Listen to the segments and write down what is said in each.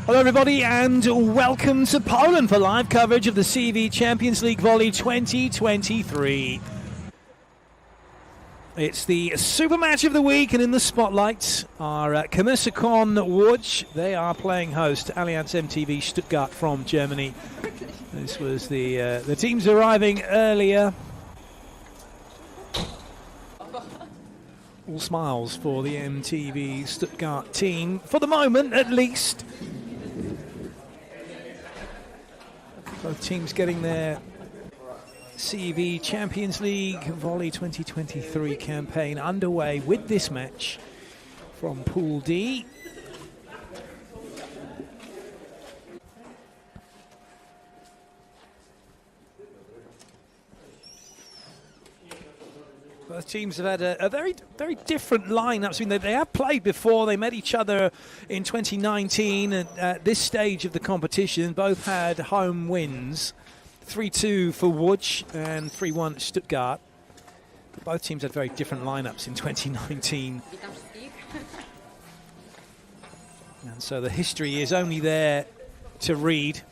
Hello everybody and welcome to Poland for live coverage of the CEV Champions League Volley 2023. It's the super match of the week, and in the spotlight are Commercecon ŁÓDબ્d. They are playing host to Allianz MTV Stuttgart from Germany. This was the teams arriving earlier. All smiles for the MTV Stuttgart team, for the moment at least. Both teams getting their CEV Champions League Volley 2023 campaign underway with this match from Pool D. Both teams have had a very different lineups. I mean, they have played before. They met each other in 2019 at this stage of the competition. Both had home wins, 3-2 for ŁÓDબ્d and 3-1 Stuttgart. But both teams had very different lineups in 2019. And so the history is only there to read.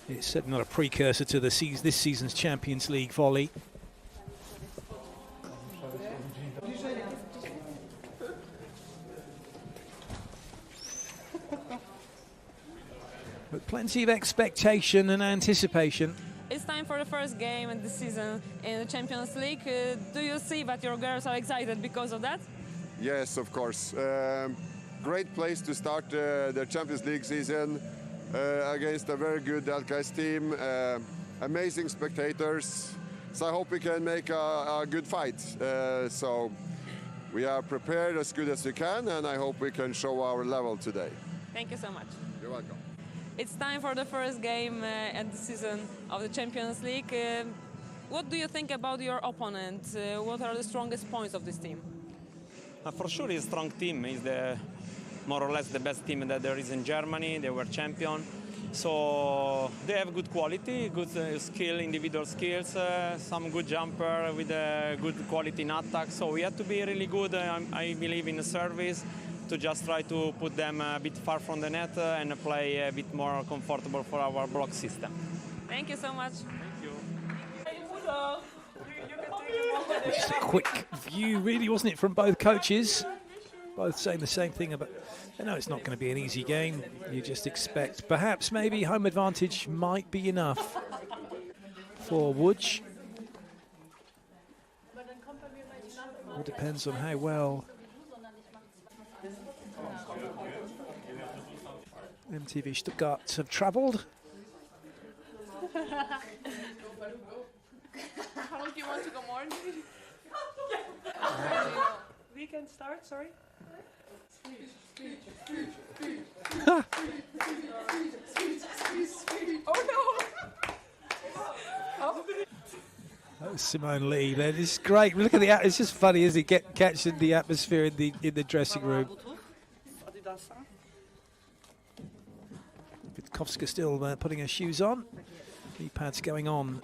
It's certainly not a precursor to this season's Champions League volley. But plenty of expectation and anticipation. It's time for the first game of the season in the Champions League. Do you see that your girls are excited because of that? Yes, of course. Great place to start the Champions League season against a very good ŁKS team. Amazing spectators. So I hope we can make a good fight. So we are prepared as good as we can, and I hope we can show our level today. Thank you so much. You're welcome. It's time for the first game at the season of the Champions League. What do you think about your opponent? What are the strongest points of this team? For sure, it's a strong team. It's more or less the best team that there is in Germany. They were champion. So they have good quality, good skill, individual skills, some good jumper with good quality in attack. So we have to be really good, I believe, in the service, to just try to put them a bit far from the net and play a bit more comfortable for our block system. Thank you so much. Thank you. Just a quick view, really, wasn't it, from both coaches? Both saying the same thing about, I know it's not going to be an easy game. You just expect, perhaps, maybe home advantage might be enough for ŁÓDબ્d. All depends on how well MTV Stuttgart have travelled. How long do you want to go more? We can start, sorry. Oh no! That was Simone Lee. That is great. Look at the. It's just funny, isn't it? Catching the atmosphere in the dressing room. Witkowska still putting her shoes on. Knee pads going on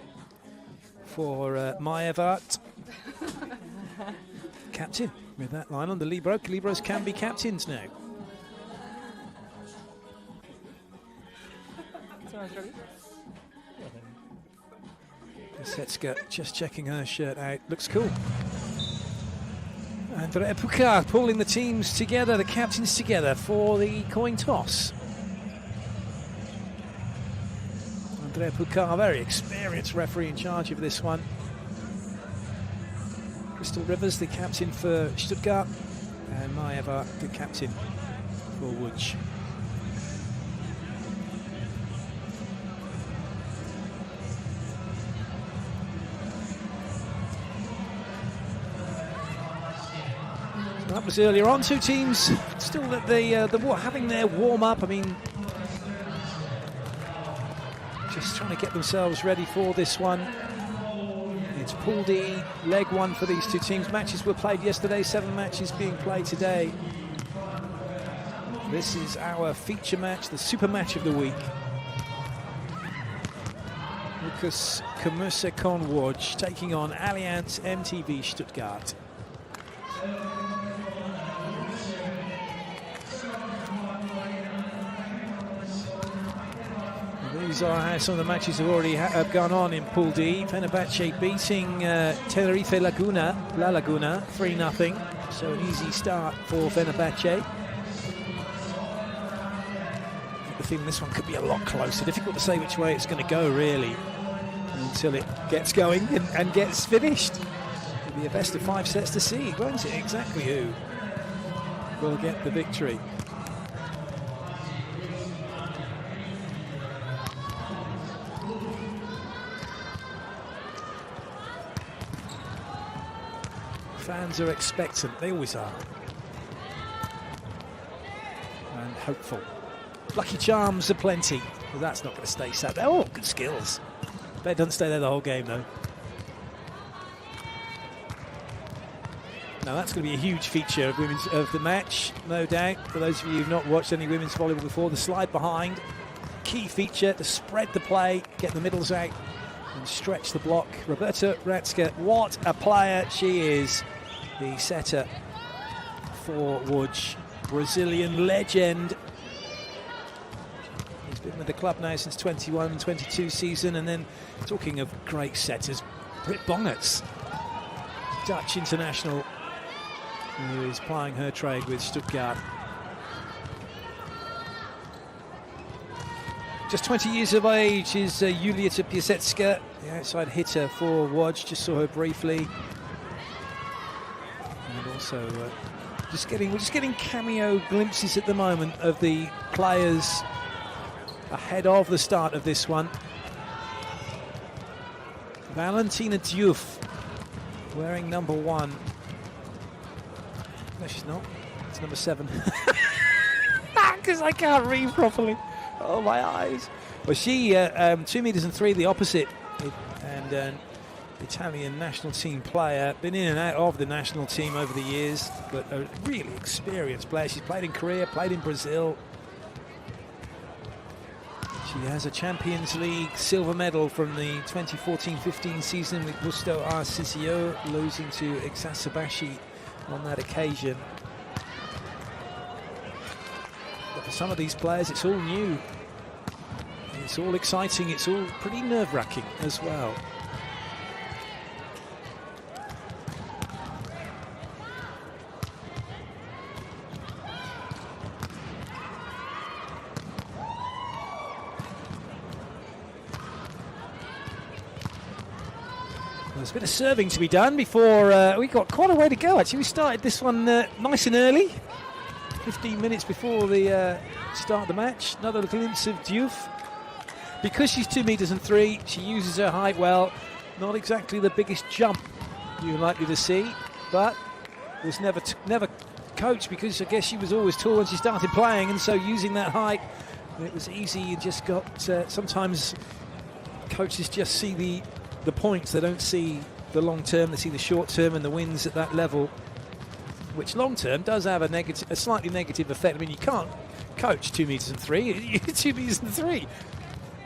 for Majewart. Captain with that line on the libero. Liberos can be captains now. Setska just checking her shirt out. Looks cool. Andrea Pucar pulling the teams together, the captains together for the coin toss. Andrea Pucar, very experienced referee in charge of this one. Crystal Rivers, the captain for Stuttgart, and Majewart, the captain for ŁÓDબ્d. That was earlier on. Two teams still at having their warm-up. I mean, just trying to get themselves ready for this one. It's Pool D, leg one for these two teams. Matches were played yesterday, 7 matches being played today. This is our feature match, the super match of the week. ŁKS Commercecon ŁÓDબ્d taking on Allianz MTV Stuttgart. These are how some of the matches have already gone on in Pool D. Fenerbahce beating Tenerife La Laguna 3-0. So an easy start for Fenerbahce. I think this one could be a lot closer. Difficult to say which way it's going to go, really, until it gets going and gets finished. It'll be a best of 5 sets to see, won't it? Exactly who will get the victory. Fans are expectant, they always are. And hopeful. Lucky charms aplenty, but that's not going to stay sat there. Oh, good skills. Bet it doesn't stay there the whole game, though. Now that's going to be a huge feature of the match, no doubt. For those of you who've not watched any women's volleyball before, the slide behind, key feature to spread the play, get the middles out, and stretch the block. Roberta Ratska, what a player she is. The setter for ŁKS, Brazilian legend. He's been with the club now since 21-22 season. And then, talking of great setters, Britt Bongerts, Dutch international, who is plying her trade with Stuttgart. Just 20 years of age is Julieta Piasecka, the outside hitter for ŁKS. Just saw her briefly. And also, we're just getting cameo glimpses at the moment of the players ahead of the start of this one. Valentina Diouf wearing number 1. No, she's not. It's number 7. Because I can't read properly. Oh, my eyes. Well, she 2 meters and 3, the opposite, and Italian national team player, been in and out of the national team over the years, but a really experienced player. She's played in Korea, played in Brazil. She has a Champions League silver medal from the 2014-15 season with Busto Arsizio, losing to Exacerbashi on that occasion. But for some of these players, it's all new. It's all exciting. It's all pretty nerve-wracking as well. There's a bit of serving to be done before we got quite a way to go. Actually, we started this one nice and early, 15 minutes before the start of the match. Another glimpse of Diouf. Because she's 2 meters and 3, she uses her height well. Not exactly the biggest jump you're likely to see, but was never coached, because I guess she was always tall when she started playing, and so using that height, it was easy. You just got sometimes coaches just see the points, they don't see the long term, they see the short term and the wins at that level, which long term does have a slightly negative effect. I mean, you can't coach 2 meters and 3, 2 meters and 3,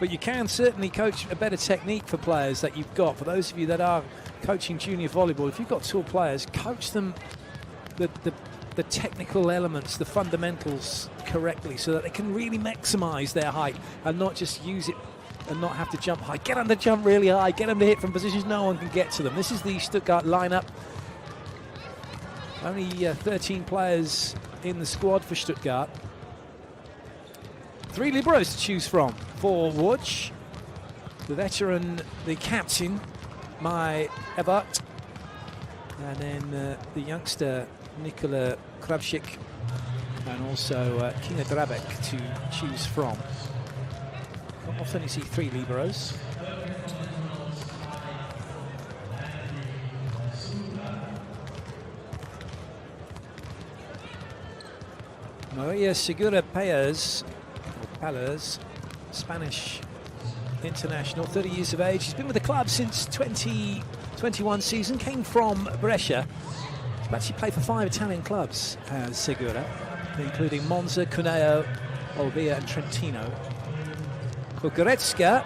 but you can certainly coach a better technique for players that you've got. For those of you that are coaching junior volleyball, if you've got tall players, coach them the technical elements, the fundamentals correctly, so that they can really maximize their height and not just use it and not have to jump high. Get them to jump really high, get them to hit from positions no one can get to them. This is the Stuttgart lineup. Only 13 players in the squad for Stuttgart. 3 liberos to choose from for ŁKS. The veteran, the captain, Mai Ebert, and then the youngster, Nikola Krabsik, and also Kinga Drabek to choose from. Not often you see 3 liberos. Maria Segura Payers, Spanish international, 30 years of age. She's been with the club since 2021 season, came from Brescia. She's actually played for 5 Italian clubs as Segura, including Monza, Cuneo, Olbia and Trentino. For Goretzka,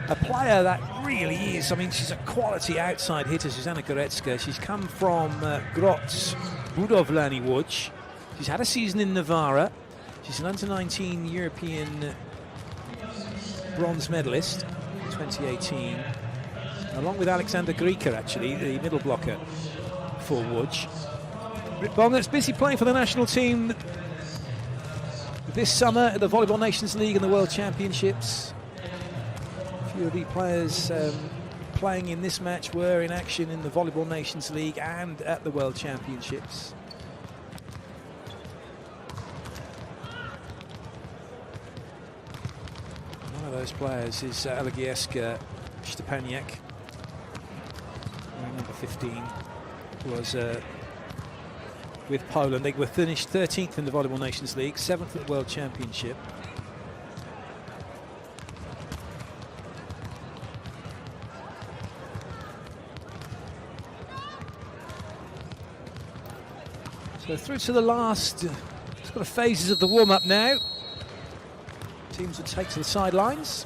a player that really is, I mean, she's a quality outside hitter, Susanna Goretzka. She's come from Grodz Budowlani Łódź. She's had a season in Navarra. She's an under-19 European bronze medalist in 2018, along with Alexander Grieker, actually, the middle blocker for Łódź. Bongert's busy playing for the national team this summer at the Volleyball Nations League and the World Championships. A few of the players playing in this match were in action in the Volleyball Nations League and at the World Championships. One of those players is Agnieszka Szczepaniak, number 15, was with Poland. They were finished 13th in the Volleyball Nations League, 7th at the World Championship. So through to the last sort of phases of the warm-up now. Teams would take to the sidelines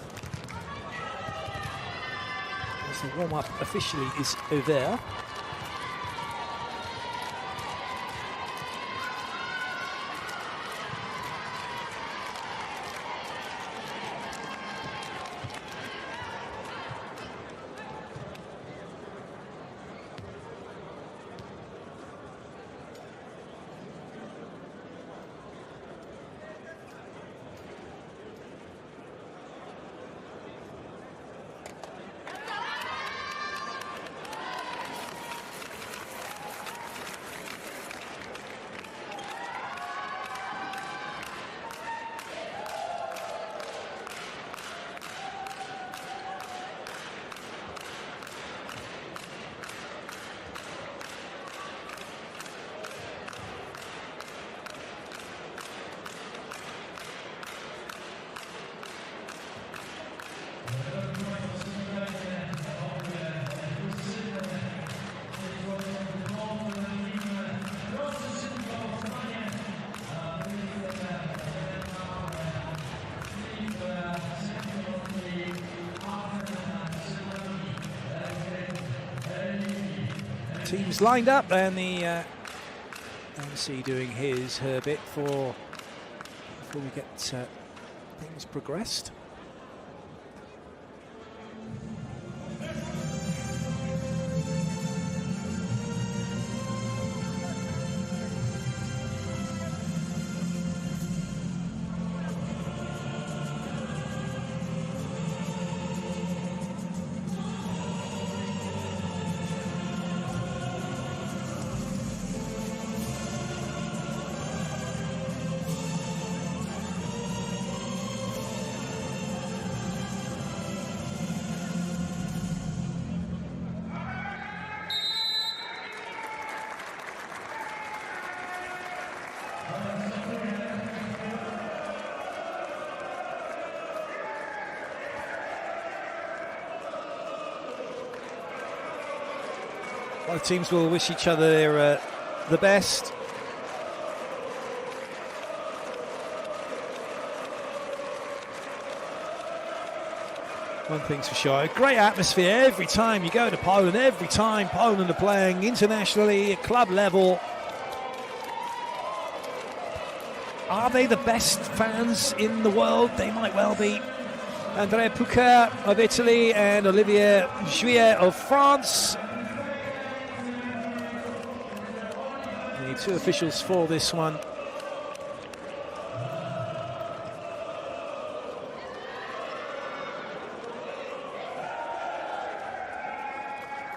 as the warm-up officially is over. Teams lined up, and the MC doing her bit before we get things progressed. Both teams will wish each other the best. One thing's for sure, a great atmosphere every time you go to Poland, every time Poland are playing internationally at club level. Are they the best fans in the world? They might well be. Andrea Puca of Italy and Olivier Juillet of France. Two officials for this one.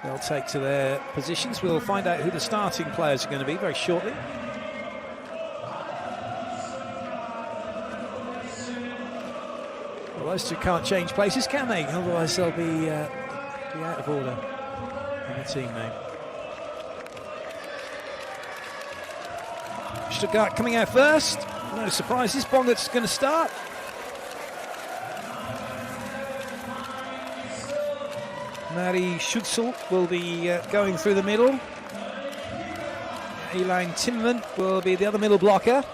They'll take to their positions. We'll find out who the starting players are going to be very shortly. Well, those two can't change places, can they? Otherwise they'll be out of order in the team name. Stuttgart coming out first. No surprises. Bongert's going to start. Mari Schutzel will be going through the middle. Elaine Timmerman will be the other middle blocker.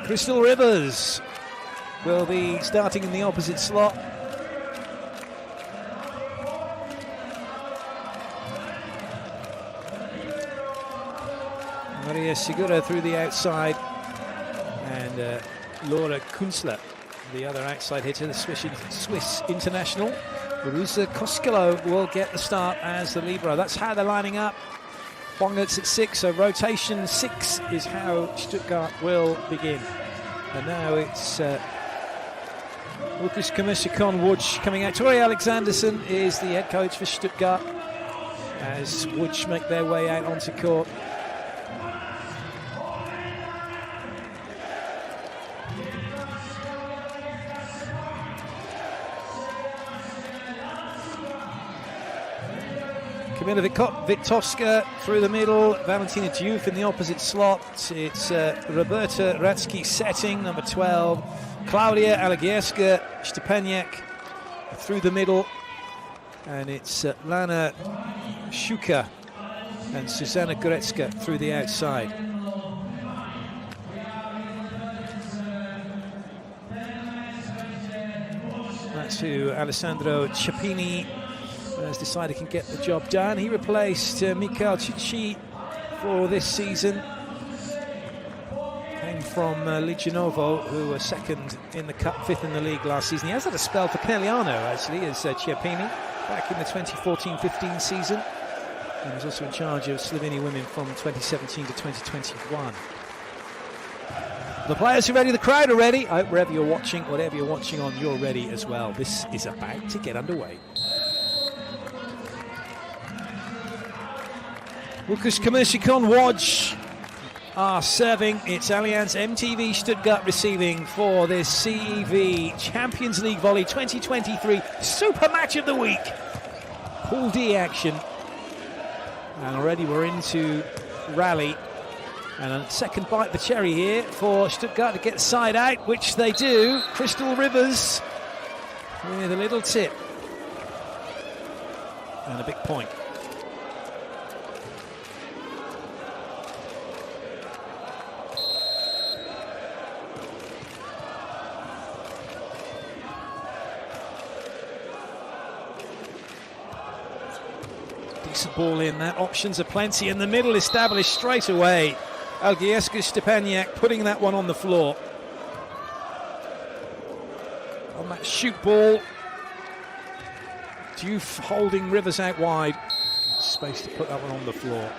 Crystal Rivers will be starting in the opposite slot. Maria Segura through the outside, and Laura Kunzler, the other outside hitter, the Swiss international. Rosa Koskelo will get the start as the libero. That's how they're lining up. Bongert's at 6, so rotation 6 is how Stuttgart will begin. And now it's ŁKS Commercecon ŁÓDબ્ coming out. Tori Alexanderson is the head coach for Stuttgart as ŁÓDબ્ make their way out onto court. Kamila Witkowska through the middle, Valentina Diouf in the opposite slot. It's Roberta Ratsky setting, number 12. Klaudia Alagierska Stepaniak through the middle. And it's Lana Shuka and Susanna Goretzka through the outside. That's who Alessandro Ciappini has decided can get the job done. He replaced Mikhail Cici for this season. Came from Ligianovo, who were second in the cup, 5th in the league last season. He has had a spell for Conegliano, actually, as Ciappini, back in the 2014-15 season. And was also in charge of Slovenia women from 2017 to 2021. The players are ready, the crowd are ready. I hope wherever you're watching, whatever you're watching on, you're ready as well. This is about to get underway. ŁKS Commercecon ŁÓDબ્ are serving. It's Allianz MTV Stuttgart receiving for this CEV Champions League Volley 2023 Super Match of the Week. Pool D action. And already we're into rally. And a second bite of the cherry here for Stuttgart to get the side out, which they do. Crystal Rivers with a little tip. And a big point. Decent ball in there, options are plenty in the middle, established straight away. Alagierska Stepaniak putting that one on the floor. On that shoot ball, Diouf holding Rivers out wide. Space to put that one on the floor.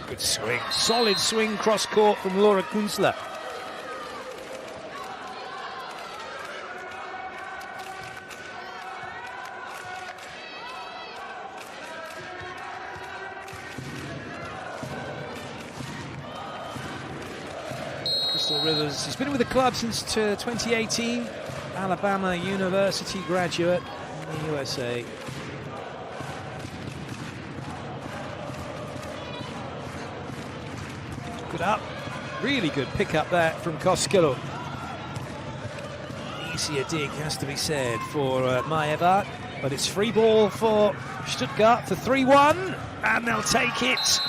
Good swing, solid swing cross court from Laura Kunzler. Rivers, he's been with the club since 2018, Alabama University graduate in the USA. Good up, really good pick up there from Koskelo. Easier dig has to be said for Maeva, but it's free ball for Stuttgart for 3-1, and they'll take it.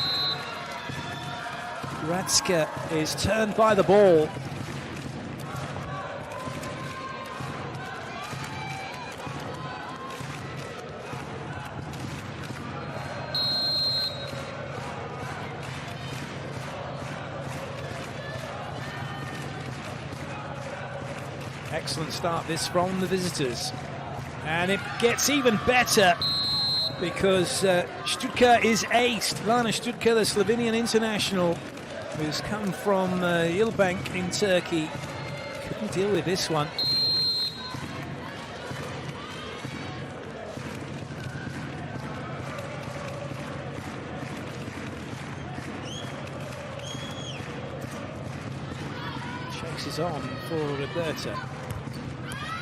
Radska is turned by the ball. Excellent start this from the visitors. And it gets even better because Stuttgart is aced. Lana Stuttgart, the Slovenian international, who's come from Ilbank in Turkey, couldn't deal with this one. Chases on for Roberta.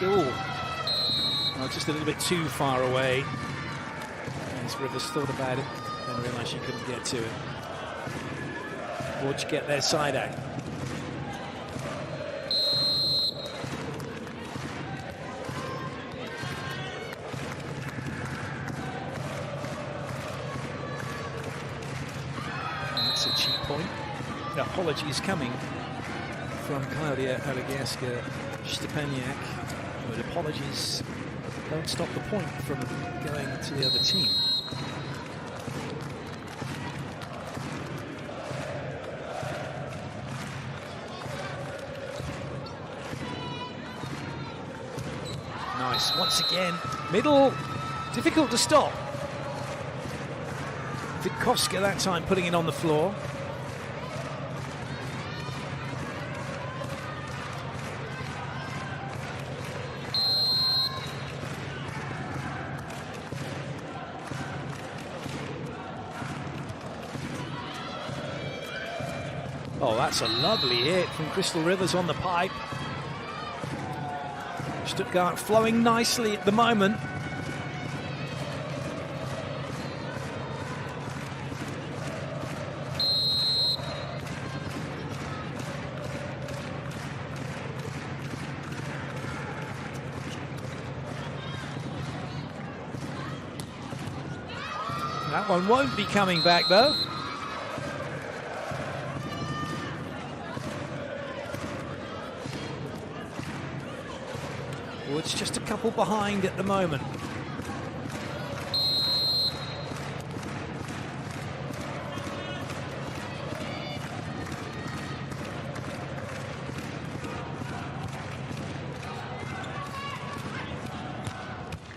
Oh, just a little bit too far away. As Rivers thought about it and realised she couldn't get to it. ŁÓDź get their side out. And that's a cheap point. Apologies coming from Klaudia Alagierska Stepaniak, but apologies don't stop the point from going to the other team. Once again, middle, difficult to stop. Witkowska that time putting it on the floor. Oh, that's a lovely hit from Crystal Rivers on the pipe. Stuttgart flowing nicely at the moment. That one won't be coming back though. It's just a couple behind at the moment.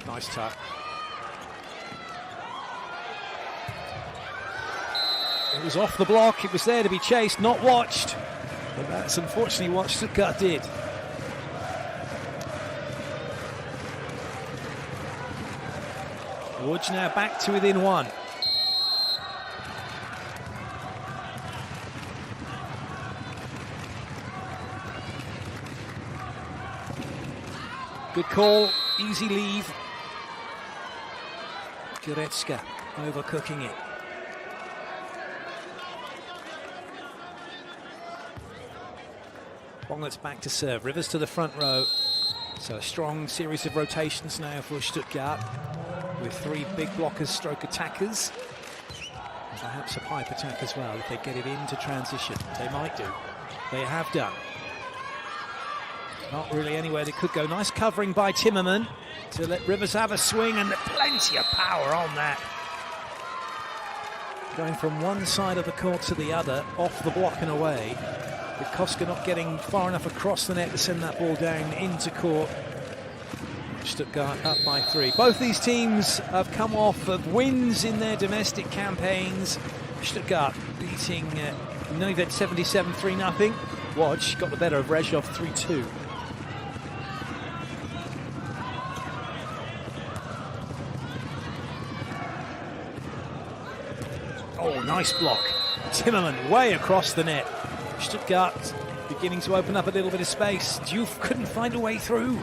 Nice tuck. It was off the block. It was there to be chased, not watched. But that's unfortunately what Stuttgart did. Łódź now back to within one. Good call, easy leave. Goretzka overcooking it. Bongert's back to serve. Rivers to the front row. So a strong series of rotations now for Stuttgart, with three big blockers stroke attackers. And perhaps a pipe attack as well if they get it into transition. They might do. They have done. Not really anywhere they could go. Nice covering by Timmerman to let Rivers have a swing, and plenty of power on that. Going from one side of the court to the other, off the block and away. Witkowska not getting far enough across the net to send that ball down into court. Stuttgart up by 3. Both these teams have come off of wins in their domestic campaigns. Stuttgart beating Neuwied 77-3-0. Łódź got the better of Rzeszów 3-2. Oh, nice block. Timmerman way across the net. Stuttgart beginning to open up a little bit of space. Diouf couldn't find a way through.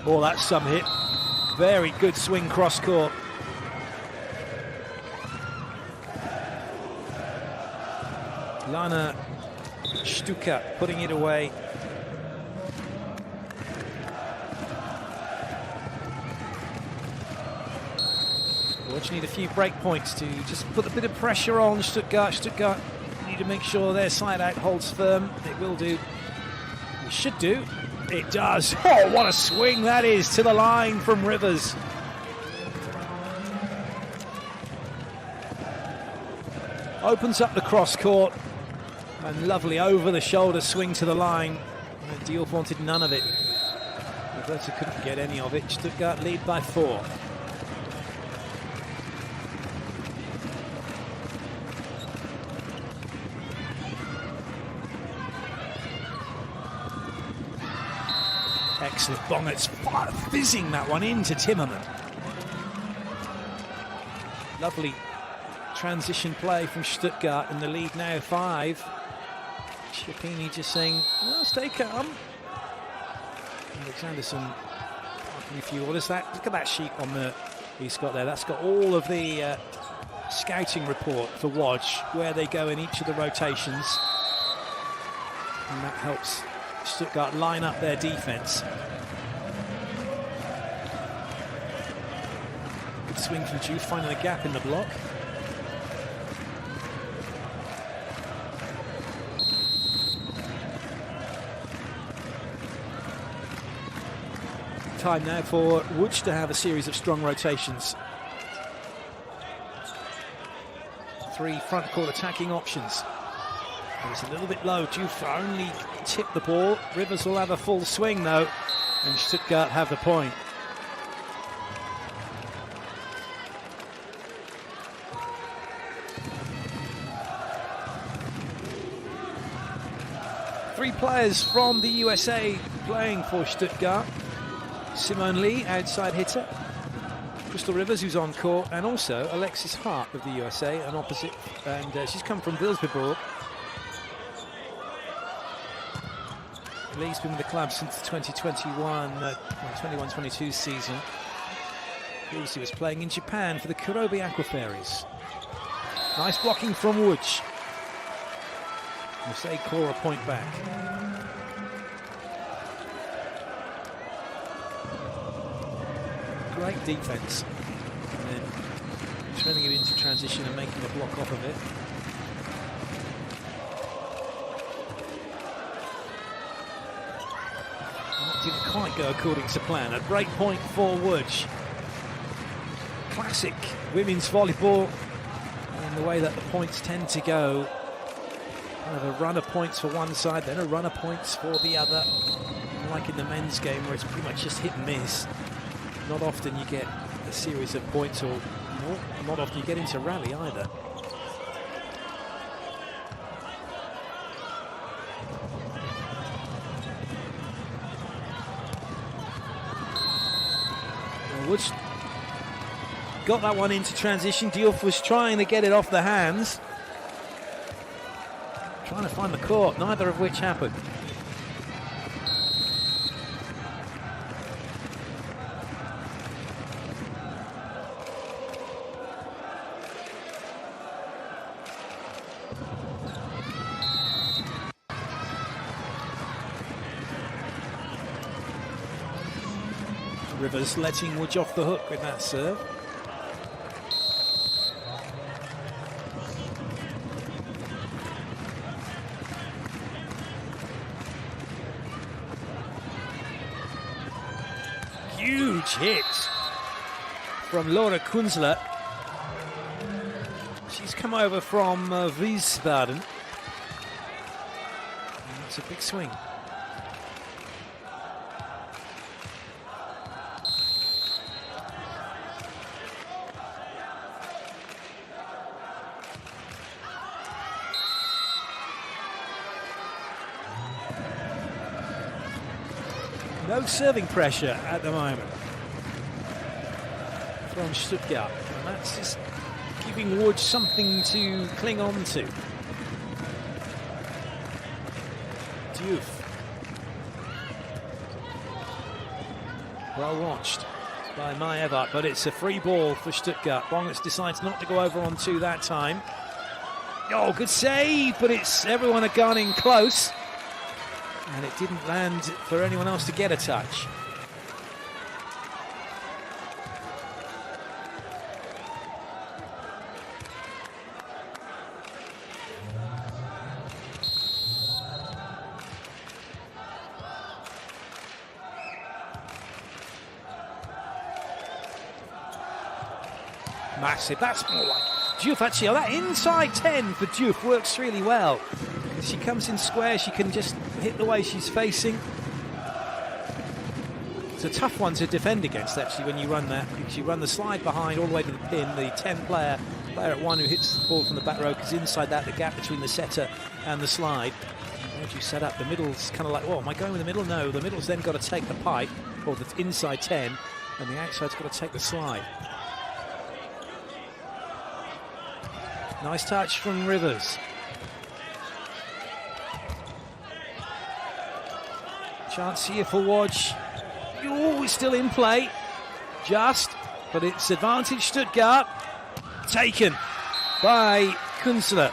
Oh, that's some hit. Very good swing cross court. Lana Stuka putting it away. Łódź need a few break points to just put a bit of pressure on Stuttgart. Stuttgart need to make sure their side out holds firm. It will do. It should do. It does. Oh, what a swing that is to the line from Rivers. Opens up the cross court. And lovely over-the-shoulder swing to the line. And Diouf wanted none of it. Roberta couldn't get any of it. Stuttgart lead by 4. Excellent. Bongert's fizzing that one into Timmerman. Lovely transition play from Stuttgart, in the lead now 5. Chiappini just saying, well, stay calm. Alexanderson asking a few orders. Look at that sheet on the he's got there. That's got all of the scouting report for Łódź, where they go in each of the rotations. And that helps Stuttgart line up their defense. Good swing from Diouf, finding a gap in the block. time now for ŁKS to have a series of strong rotations. 3 front court attacking options. It's a little bit low. Diouf only tipped the ball. Rivers will have a full swing though, and Stuttgart have the point. Three players from the USA playing for Stuttgart. Simone Lee, outside hitter. Crystal Rivers, who's on court, and also Alexis Hart of the USA, an opposite, and she's come from Wilsberburg. Lee's been with the club since the 21-22 season. Previously was playing in Japan for the Kurobe Aquafairies. Nice blocking from ŁKS. Say Cora point back. Great defense. And then turning it into transition and making a block off of it. That didn't quite go according to plan. A break point for ŁKS. Classic women's volleyball in the way that the points tend to go. Kind of a run of points for one side, then a run of points for the other. Like in the men's game where it's pretty much just hit and miss. Not often you get a series of points, or not often you get into rally either. ŁKS got that one into transition. Diouf was trying to get it off the hands. Trying to find the court, neither of which happened. Rivers letting ŁKS off the hook with that serve. Huge hit from Laura Kunzler. She's come over from Wiesbaden. It's a big swing. No serving pressure at the moment from Stuttgart, and that's just giving ŁKS something to cling on to. Diouf. Well watched by Maevart, but it's a free ball for Stuttgart. Bongas decides not to go over on 2 that time. Oh, good save, but it's everyone are gunning close. And it didn't land for anyone else to get a touch. Massive, that's more like Diouf actually. Oh, that inside 10 for Diouf works really well. She comes in square, she can just hit the way she's facing. It's a tough one to defend against actually when you run that, because you run the slide behind all the way to the pin. The 10 player at one who hits the ball from the back row, because inside that the gap between the setter and the slide. Once you set up, the middle's kind of like, oh, am I going with the middle? No, the middle's then got to take the pipe, or the inside 10, and the outside's got to take the slide. Nice touch from Rivers. Chance here for ŁKS. Oh, he's still in play. Just, but it's advantage Stuttgart. Taken by Kunzler.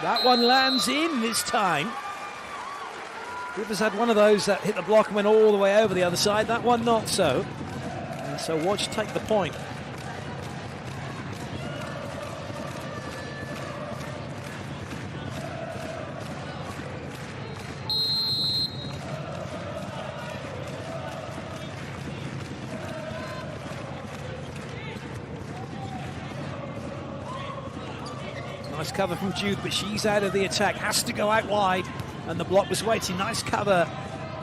That one lands in this time. Rivers had one of those that hit the block and went all the way over the other side. That one not so. And so Łódź take the point. Nice cover from Jude, but she's out of the attack. Has to go out wide. And the block was waiting. Nice cover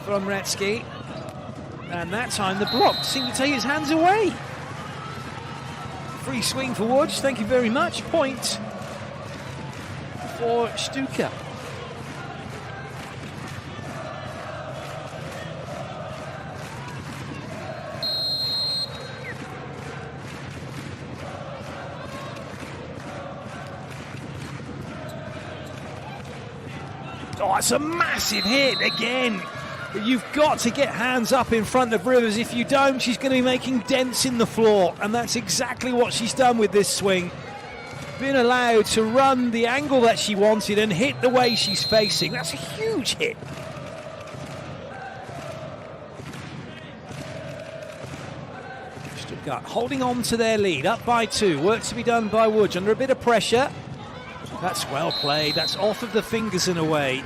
from Retsky. And that time the block seemed to take his hands away. Free swing for Łódź. Thank you very much. Point for Stuttgart. Oh, it's a massive hit again. You've got to get hands up in front of Rivers. If you don't, she's going to be making dents in the floor. And that's exactly what she's done with this swing. Been allowed to run the angle that she wanted and hit the way she's facing. That's a huge hit. Stuttgart holding on to their lead, up by 2. Work to be done by Łódź under a bit of pressure. That's well played. That's off of the fingers and away.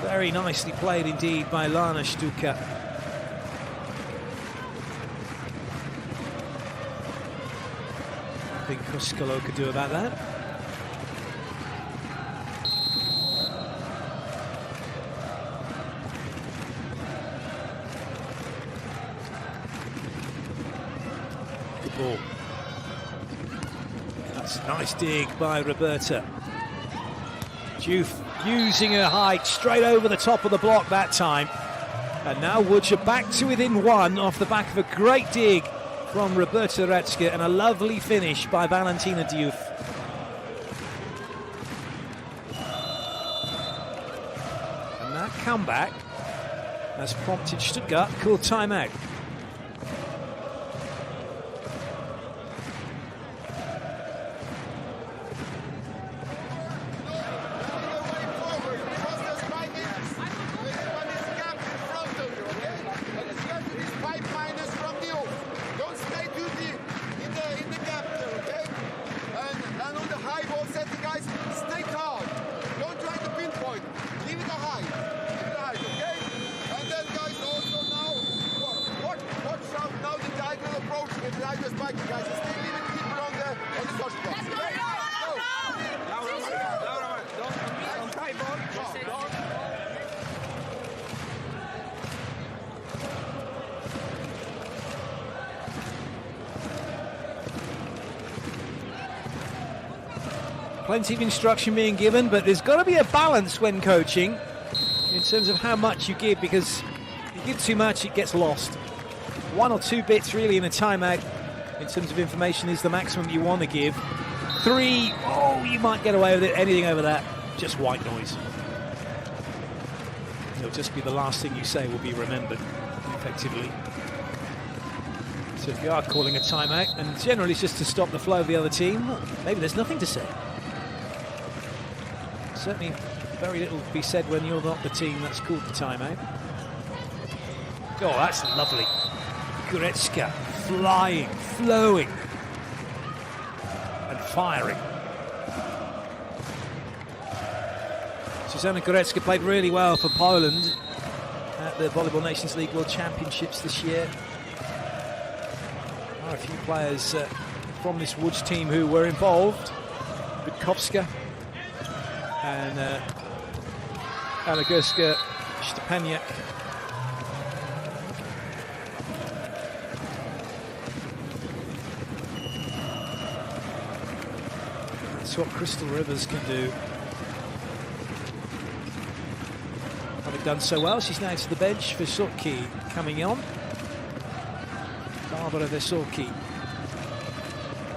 Very nicely played indeed by Lana Stuttgart. I think Koskolo could do about that. Good ball. That's a nice dig by Roberta. Juve using her height straight over the top of the block that time. And now Łódź are back to within 1 off the back of a great dig from Roberta Retsky and a lovely finish by Valentina Diouf. And that comeback has prompted Stuttgart to call timeout. Plenty of instruction being given, but there's got to be a balance when coaching in terms of how much you give, because if you give too much, it gets lost. 1 or 2 bits really in a timeout in terms of information is the maximum you want to give. 3, oh, you might get away with it. Anything over that, just white noise. It'll just be the last thing you say will be remembered, effectively. So if you are calling a timeout, and generally it's just to stop the flow of the other team, well, maybe there's nothing to say. Certainly very little to be said when you're not the team that's called the timeout. Oh, that's lovely. Goretzka flying, flowing, and firing. Zuzanna Goretzka played really well for Poland at the Volleyball Nations League World Championships this year. There are a few players from this Łódź team who were involved. Witkowska and Alagurska Stepaniak. That's what Crystal Rivers can do. Having done so well, she's now to the bench. Wysoki coming on. Barbara Wysoki,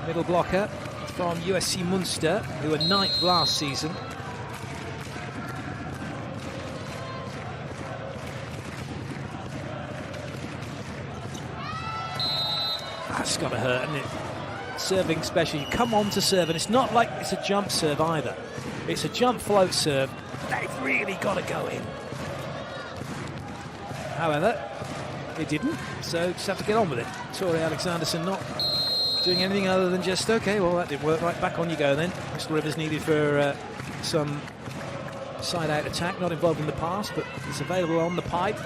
middle blocker from USC Munster, who were 9th last season. That's got to hurt, hasn't it? serving special. You come on to serve, and it's not like it's a jump serve either. It's a jump float serve. They've really got to go in. However, it didn't, so just have to get on with it. Tori Alexanderson not doing anything other than just, okay, well, that didn't work. Right, back on you go then. Crystal Rivers needed for some side-out attack, not involved in the pass, but it's available on the pipe.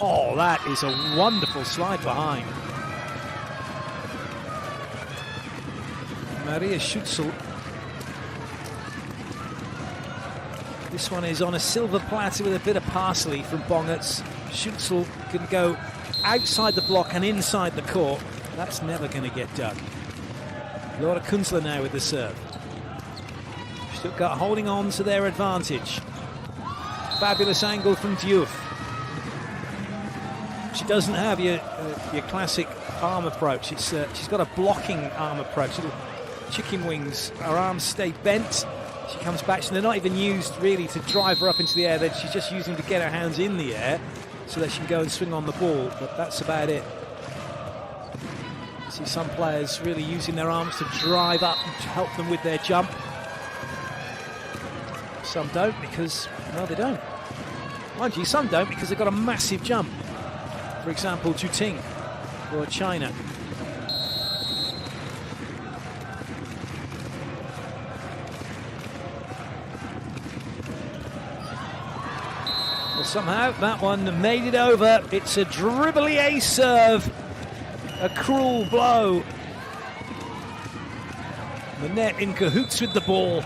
Oh, that is a wonderful slide behind. Maria Schutzel. This one is on a silver platter with a bit of parsley from Bongertz. Schutzel can go outside the block and inside the court. That's never going to get done. Laura Kunzler now with the serve. Stuttgart holding on to their advantage. Fabulous angle from Diouf. She doesn't have your classic arm approach. She's got a blocking arm approach. Little chicken wings. Her arms stay bent. She comes back. So they're not even used really to drive her up into the air. She's just using to get her hands in the air so that she can go and swing on the ball. But that's about it. See some players really using their arms to drive up and to help them with their jump. Some don't because, well, they don't. Mind you, some don't because they've got a massive jump. For example, Zhu Ting for China. Well, somehow that one made it over. It's a dribbly ace serve. A cruel blow. The net in cahoots with the ball.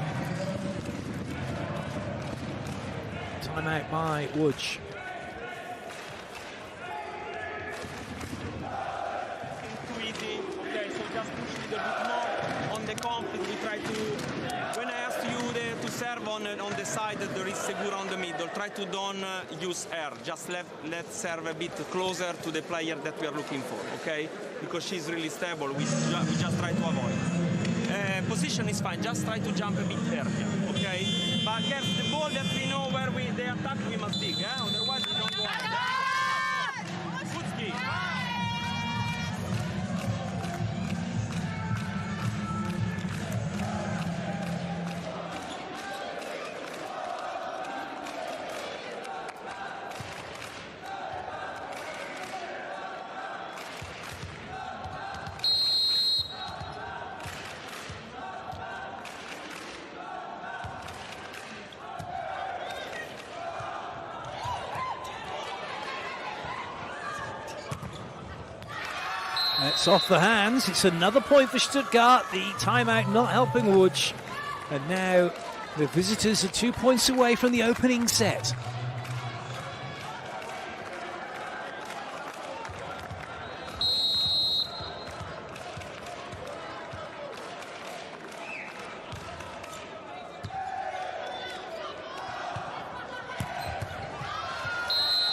Timeout by Łódź. Too easy. Okay, so just push a little bit more on the conflict. We try to. When I asked you to serve on the side, there is Segura on the middle. Try to don't use air. Just let serve a bit closer to the player that we are looking for. Okay, because she's really stable. We just try to avoid. Position is fine. Just try to jump a bit earlier. Okay, but get the ball that we know where they attack. We must dig. Otherwise, we don't go. Good ski. It's off the hands. It's another point for Stuttgart. The timeout not helping Łódź. And now the visitors are 2 points away from the opening set.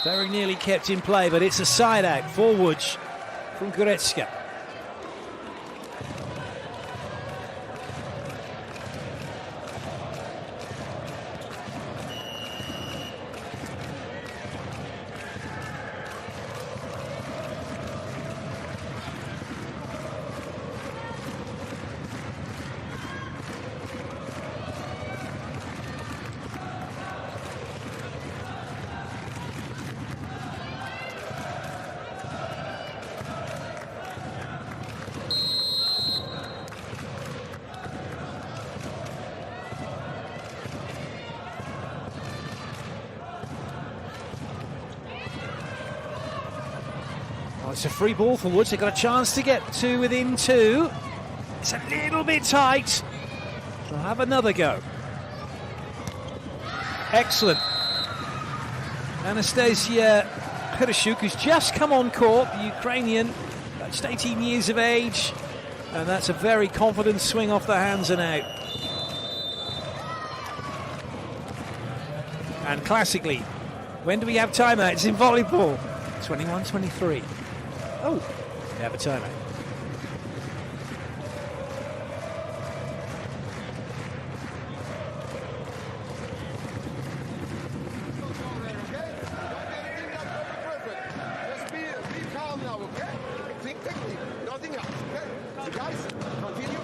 Very nearly kept in play, but it's a side out for Łódź from Goretzka. It's a free ball for Łódź. They've got a chance to get to within two. It's a little bit tight. They'll have another go. Excellent. Anastasia Pereshuk, who's just come on court, the Ukrainian, just 18 years of age. And that's a very confident swing off the hands and out. And classically, when do we have timeouts in volleyball? 21-23. Oh, they have a timeout. Just be calm now, okay? Think technique, nothing else, okay? So guys, continue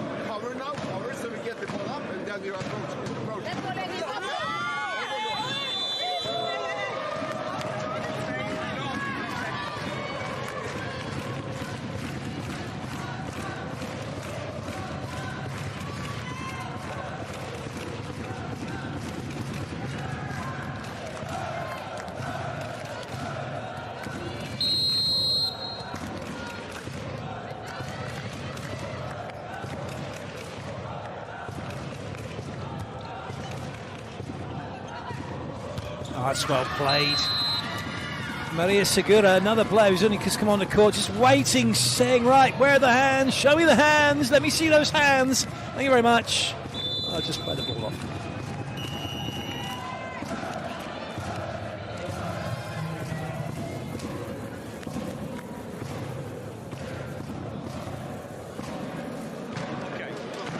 that's well played. Maria Segura, another player who's only just come on the court, just waiting, saying, right, where are the hands? Show me the hands. Let me see those hands. Thank you very much. I'll just play the ball off. Okay,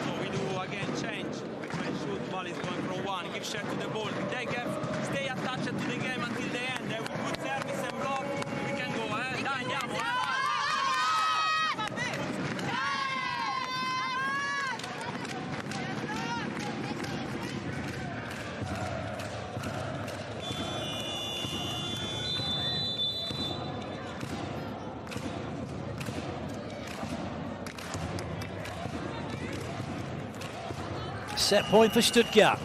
so we do again change. We can shoot, ball is going from one, give shot to the ball. They stay attached to the game until the end. They will put service and block. We can go, dai, andiamo, Set point for Stuttgart.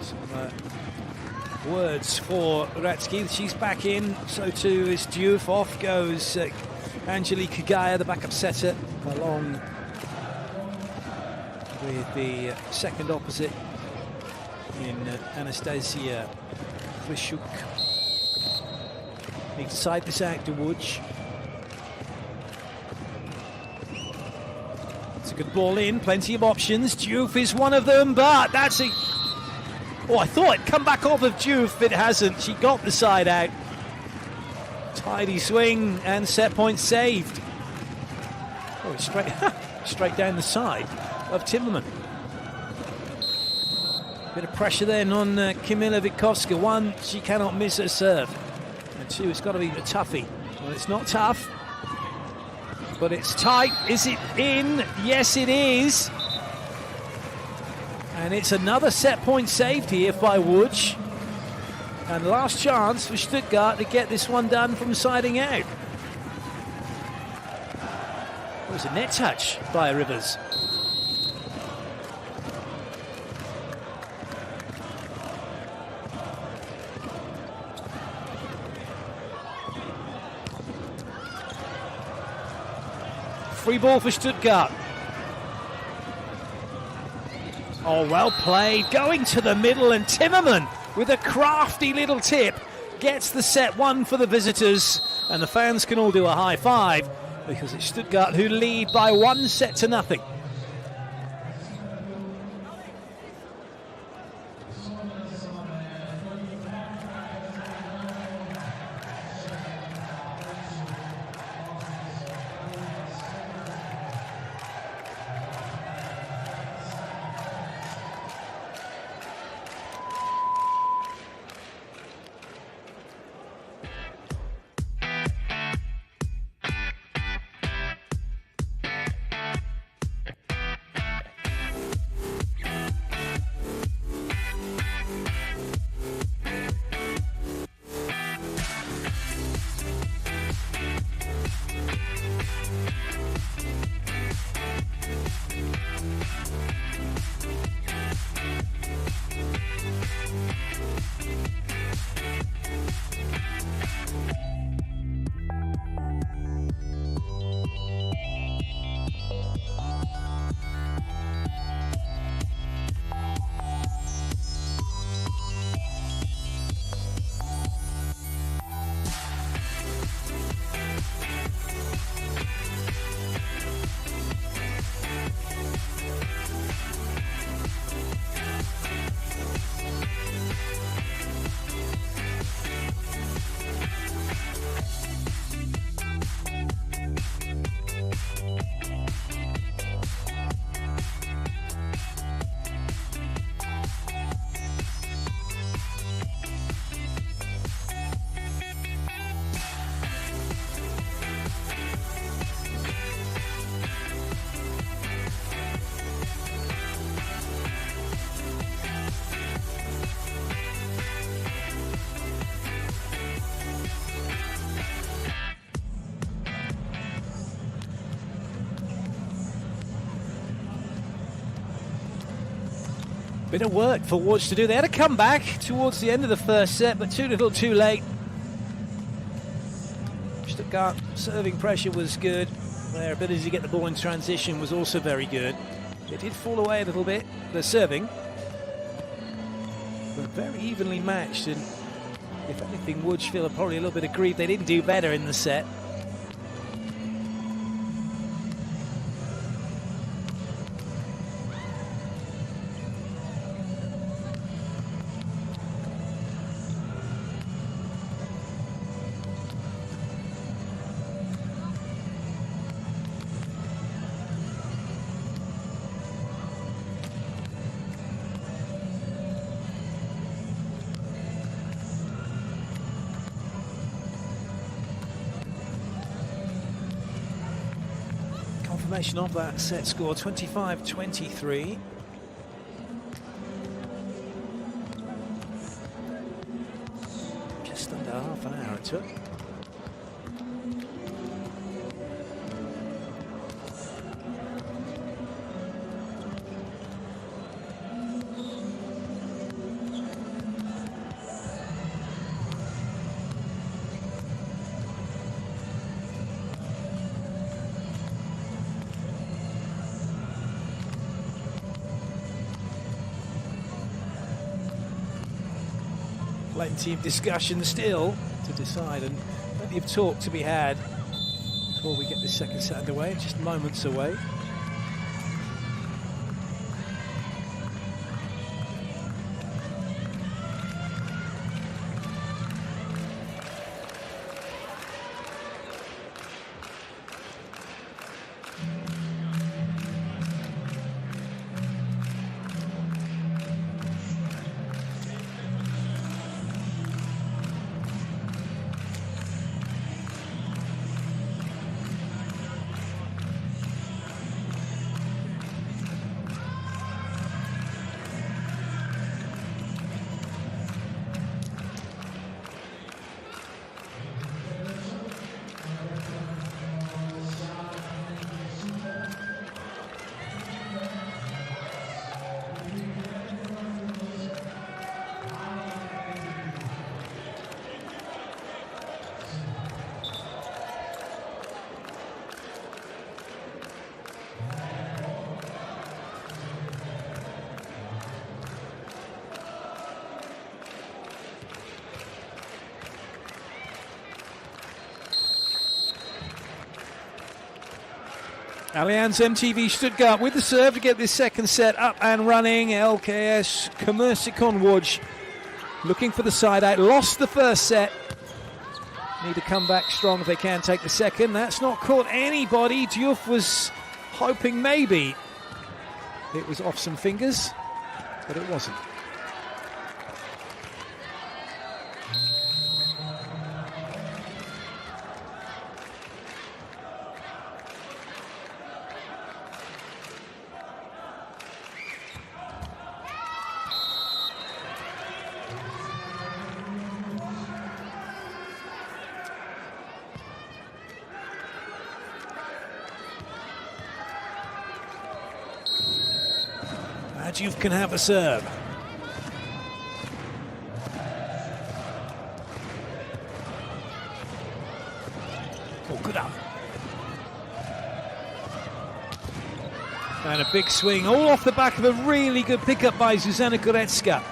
Some words for Ratsky. She's back in. So too is Diouf. Off goes Angelique Kagaya, the backup setter, along with the second opposite in Anastasia Flishuk. Need to side this out to Woods. A good ball in, plenty of options. Diouf is one of them, but that's a... Oh, I thought it'd come back off of Diouf, but it hasn't. She got the side out. Tidy swing and set point saved. Oh, it's straight down the side of Timmerman. Bit of pressure then on Kamila Witkowska. One, she cannot miss her serve. And two, it's got to be the toughie. Well, it's not tough. But it's tight. Is it in? Yes, it is. And it's another set point saved here by Woods. And last chance for Stuttgart to get this one done from siding out. It was a net touch by Rivers. Free ball for Stuttgart. Oh, well played. Going to the middle, and Timmerman with a crafty little tip gets the set one for the visitors, and the fans can all do a high five because it's Stuttgart who lead by 1-0. Bit of work for Woods to do. They had to come back towards the end of the first set, but too little too late. Stuttgart serving pressure was good. Their ability to get the ball in transition was also very good. It did fall away a little bit, the serving, but very evenly matched, and if anything, Łódź feel probably a little bit aggrieved they didn't do better in the set. Confirmation of that set score, 25-23. Just under half an hour it took. Plenty of discussion still to decide, and plenty of talk to be had before we get this second set underway, just moments away. Allianz MTV Stuttgart with the serve to get this second set up and running. ŁKS Commercecon ŁÓDબ્ looking for the side out. Lost the first set. Need to come back strong if they can take the second. That's not caught anybody. Diouf was hoping maybe it was off some fingers, but it wasn't. Diouf can have a serve. Oh, good up. And a big swing, all off the back of a really good pickup by Zuzana Górecka.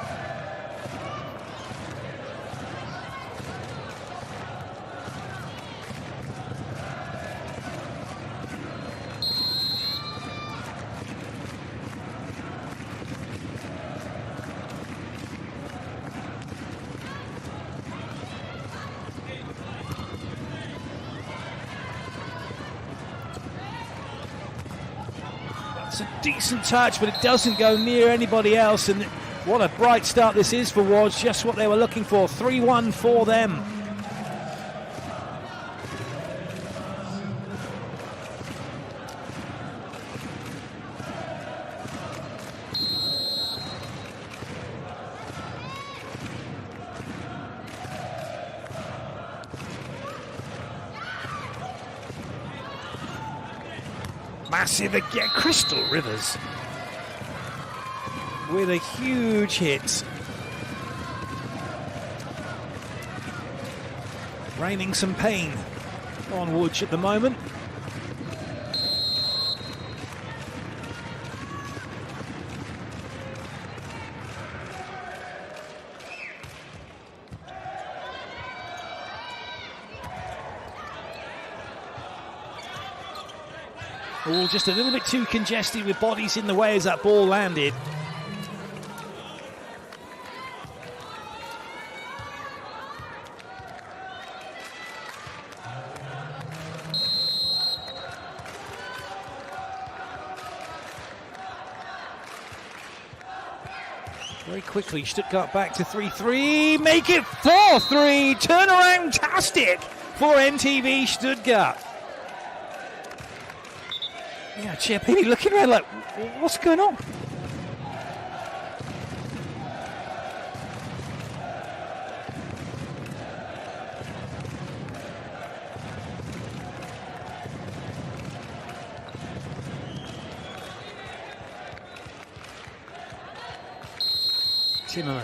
It's a decent touch, but it doesn't go near anybody else. And what a bright start this is for Łódź, just what they were looking for. 3-1 for them. Massive again, Crystal Rivers with a huge hit. Raining some pain on Łódź at the moment. All just a little bit too congested with bodies in the way as that ball landed. Very quickly, Stuttgart back to 3-3, make it 4-3, turnaround-tastic for MTV Stuttgart. Yeah, Chiappini looking around like, what's going on? Timmerman.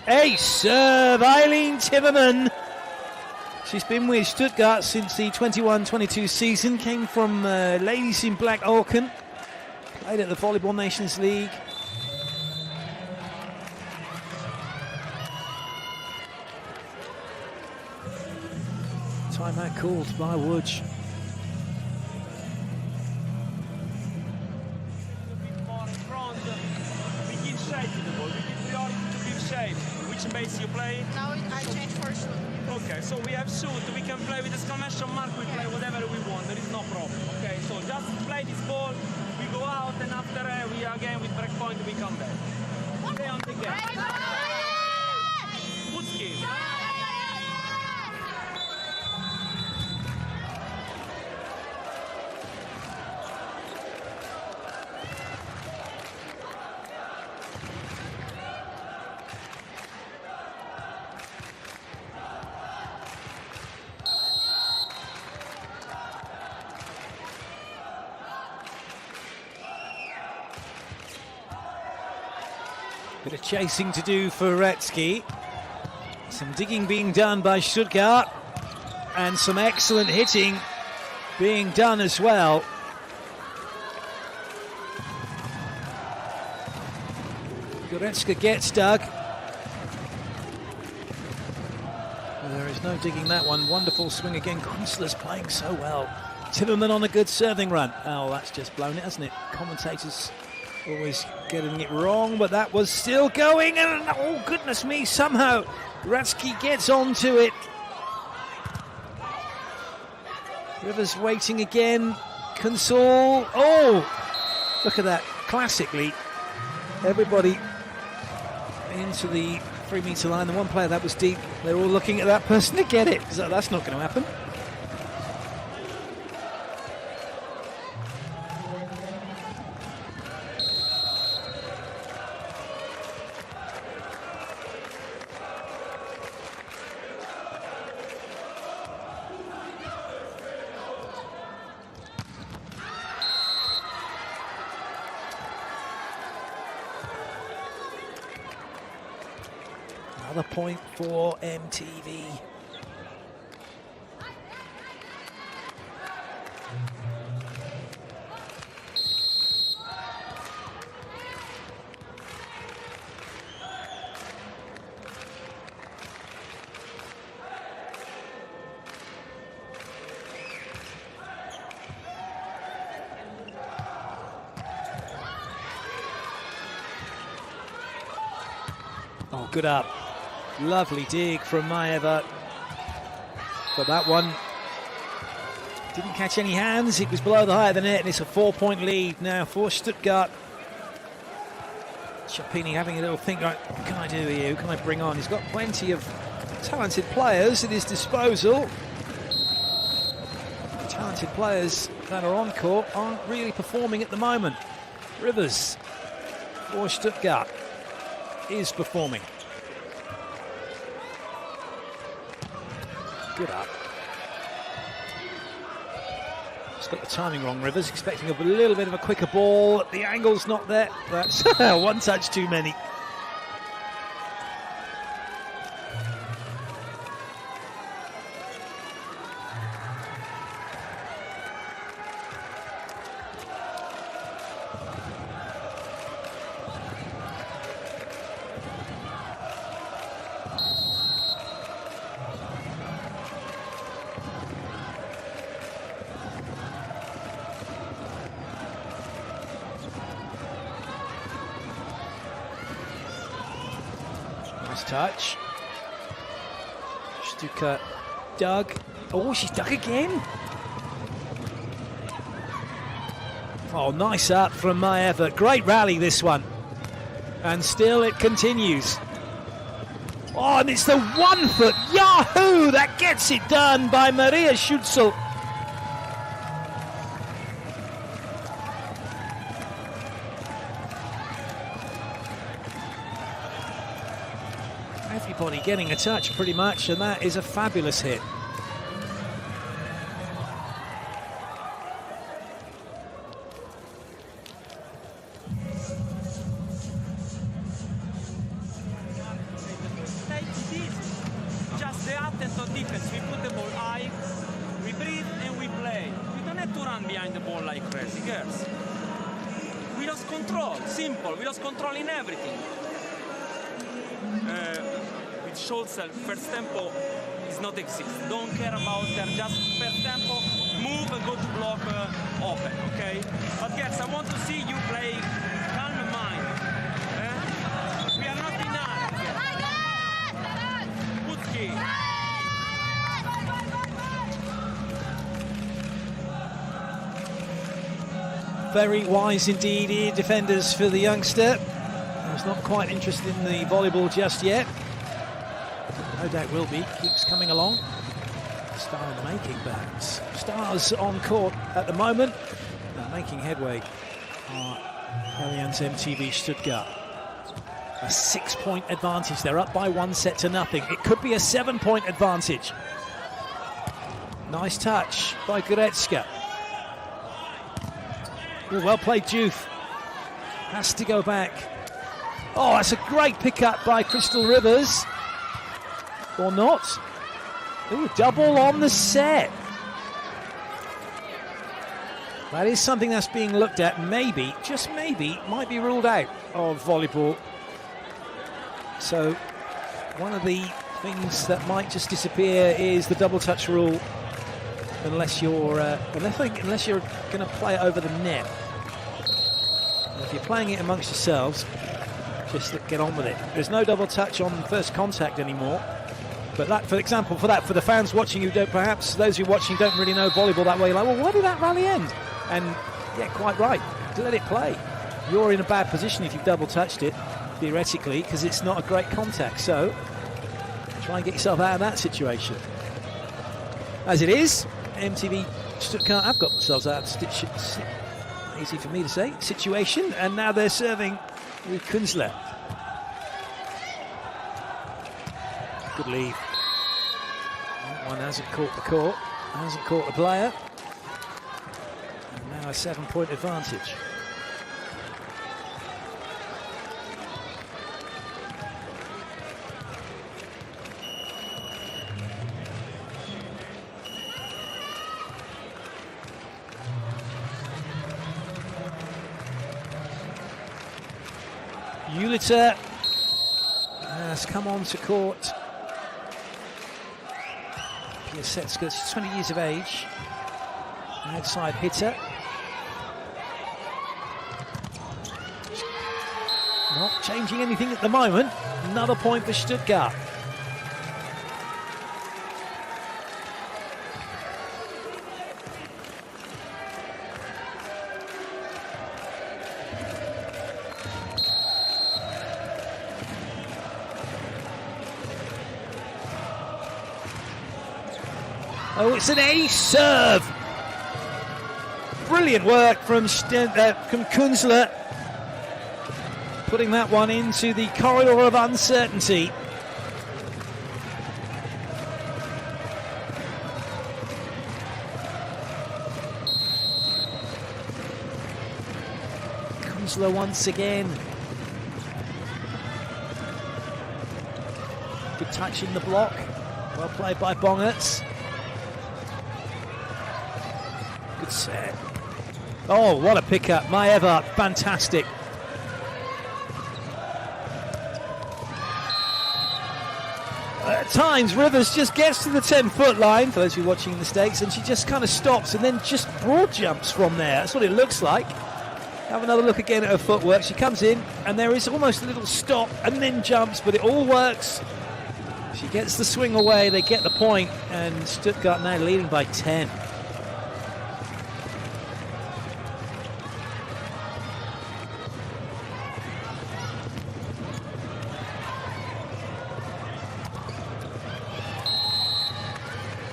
Ace serve, Eileen Timmerman. She's been with Stuttgart since the 21-22 season, came from Ladies in Black Aachen, played at the Volleyball Nations League. Timeout called by Woods. Which base you play? Now I change for shoot. Okay, so we have shoot. We can play with exclamation mark. We play whatever we want. There is no problem. Okay, so just play this ball. We go out, and after we again with break point, we come back. Stay on the game. Good skill. Bit of chasing to do for Retsky. Some digging being done by Stuttgart. And some excellent hitting being done as well. Goretzka gets dug. Well, there is no digging that one. Wonderful swing again. Kunstler's playing so well. Timmerman on a good serving run. Oh, that's just blown it, hasn't it? Commentators always getting it wrong, but that was still going, and oh goodness me, somehow Retsky gets onto it. Rivers waiting again. Consol. Oh, look at that. Classically, everybody into the 3-meter line. The one player that was deep, they're all looking at that person to get it. So that's not going to happen. Another point for MTV. Oh, good up. Lovely dig from Maeva. But that one didn't catch any hands. It was below the height of the net, and it's a 4-point lead now for Stuttgart. Chiappini having a little think, right, what can I do here? Who can I bring on? He's got plenty of talented players at his disposal. The talented players that are on court aren't really performing at the moment. Rivers for Stuttgart is performing. Good up. Just got the timing wrong, Rivers. Expecting a little bit of a quicker ball. The angle's not there. That's one touch too many. Nice touch. Stuttgart dug. Oh, she's dug again. Oh, nice up from Maeva. Great rally, this one. And still it continues. Oh, and it's the 1 foot Yahoo that gets it done by Maria Schutzel. Everybody getting a touch pretty much, and that is a fabulous hit. Just the attempt of defense. We put the ball high, we breathe and we play. We don't have to run behind the ball like crazy girls. We lost control, simple. We lost control in everything. With Schultzel, first tempo is not exist. Don't care about that. Just first tempo, move and go to block open, okay? But girls, I want to see you play calm mind. We are not enough. Good game. Very wise indeed here, defenders for the youngster. He's not quite interested in the volleyball just yet. No doubt will be. Keeps coming along. Star in the making, perhaps. Stars on court at the moment. Making headway are Allianz MTV Stuttgart. A 6-point advantage. They're up by 1-0. It could be a 7-point advantage. Nice touch by Goretzka. Oh, well played, Juve. Has to go back. Oh, that's a great pick-up by Crystal Rivers. Or not. Ooh, double on the set. That is something that's being looked at. Maybe, just maybe, might be ruled out of volleyball. So, one of the things that might just disappear is the double touch rule, unless you're unless you're going to play it over the net. If you're playing it amongst yourselves, just get on with it. There's no double touch on first contact anymore. But that, for example, for the fans watching who don't, perhaps those who are watching don't really know volleyball that way, like, well, why did that rally end? And yeah, quite right. Let it play. You're in a bad position if you've double touched it, theoretically, because it's not a great contact. So try and get yourself out of that situation. As it is, MTV Stuttgart have got themselves out of easy for me to say situation, and now they're serving with Kunzler. Good lead. That one hasn't caught the court, hasn't caught the player. And now a 7-point advantage. Uliter has come on to court. Piasecka, she's 20 years of age. Outside hitter. Not changing anything at the moment. Another point for Stuttgart. Oh, it's an ace serve. Brilliant work from Kunzler, putting that one into the corridor of uncertainty. Kunzler once again. Good touch in the block. Well played by Bongertz. Good set. Oh, what a pickup. Maeva, fantastic. At times, Rivers just gets to the 10-foot line, for those who are watching in the States, and she just kind of stops and then just broad jumps from there. That's what it looks like. Have another look again at her footwork. She comes in, and there is almost a little stop and then jumps, but it all works. She gets the swing away, they get the point, and Stuttgart now leading by 10.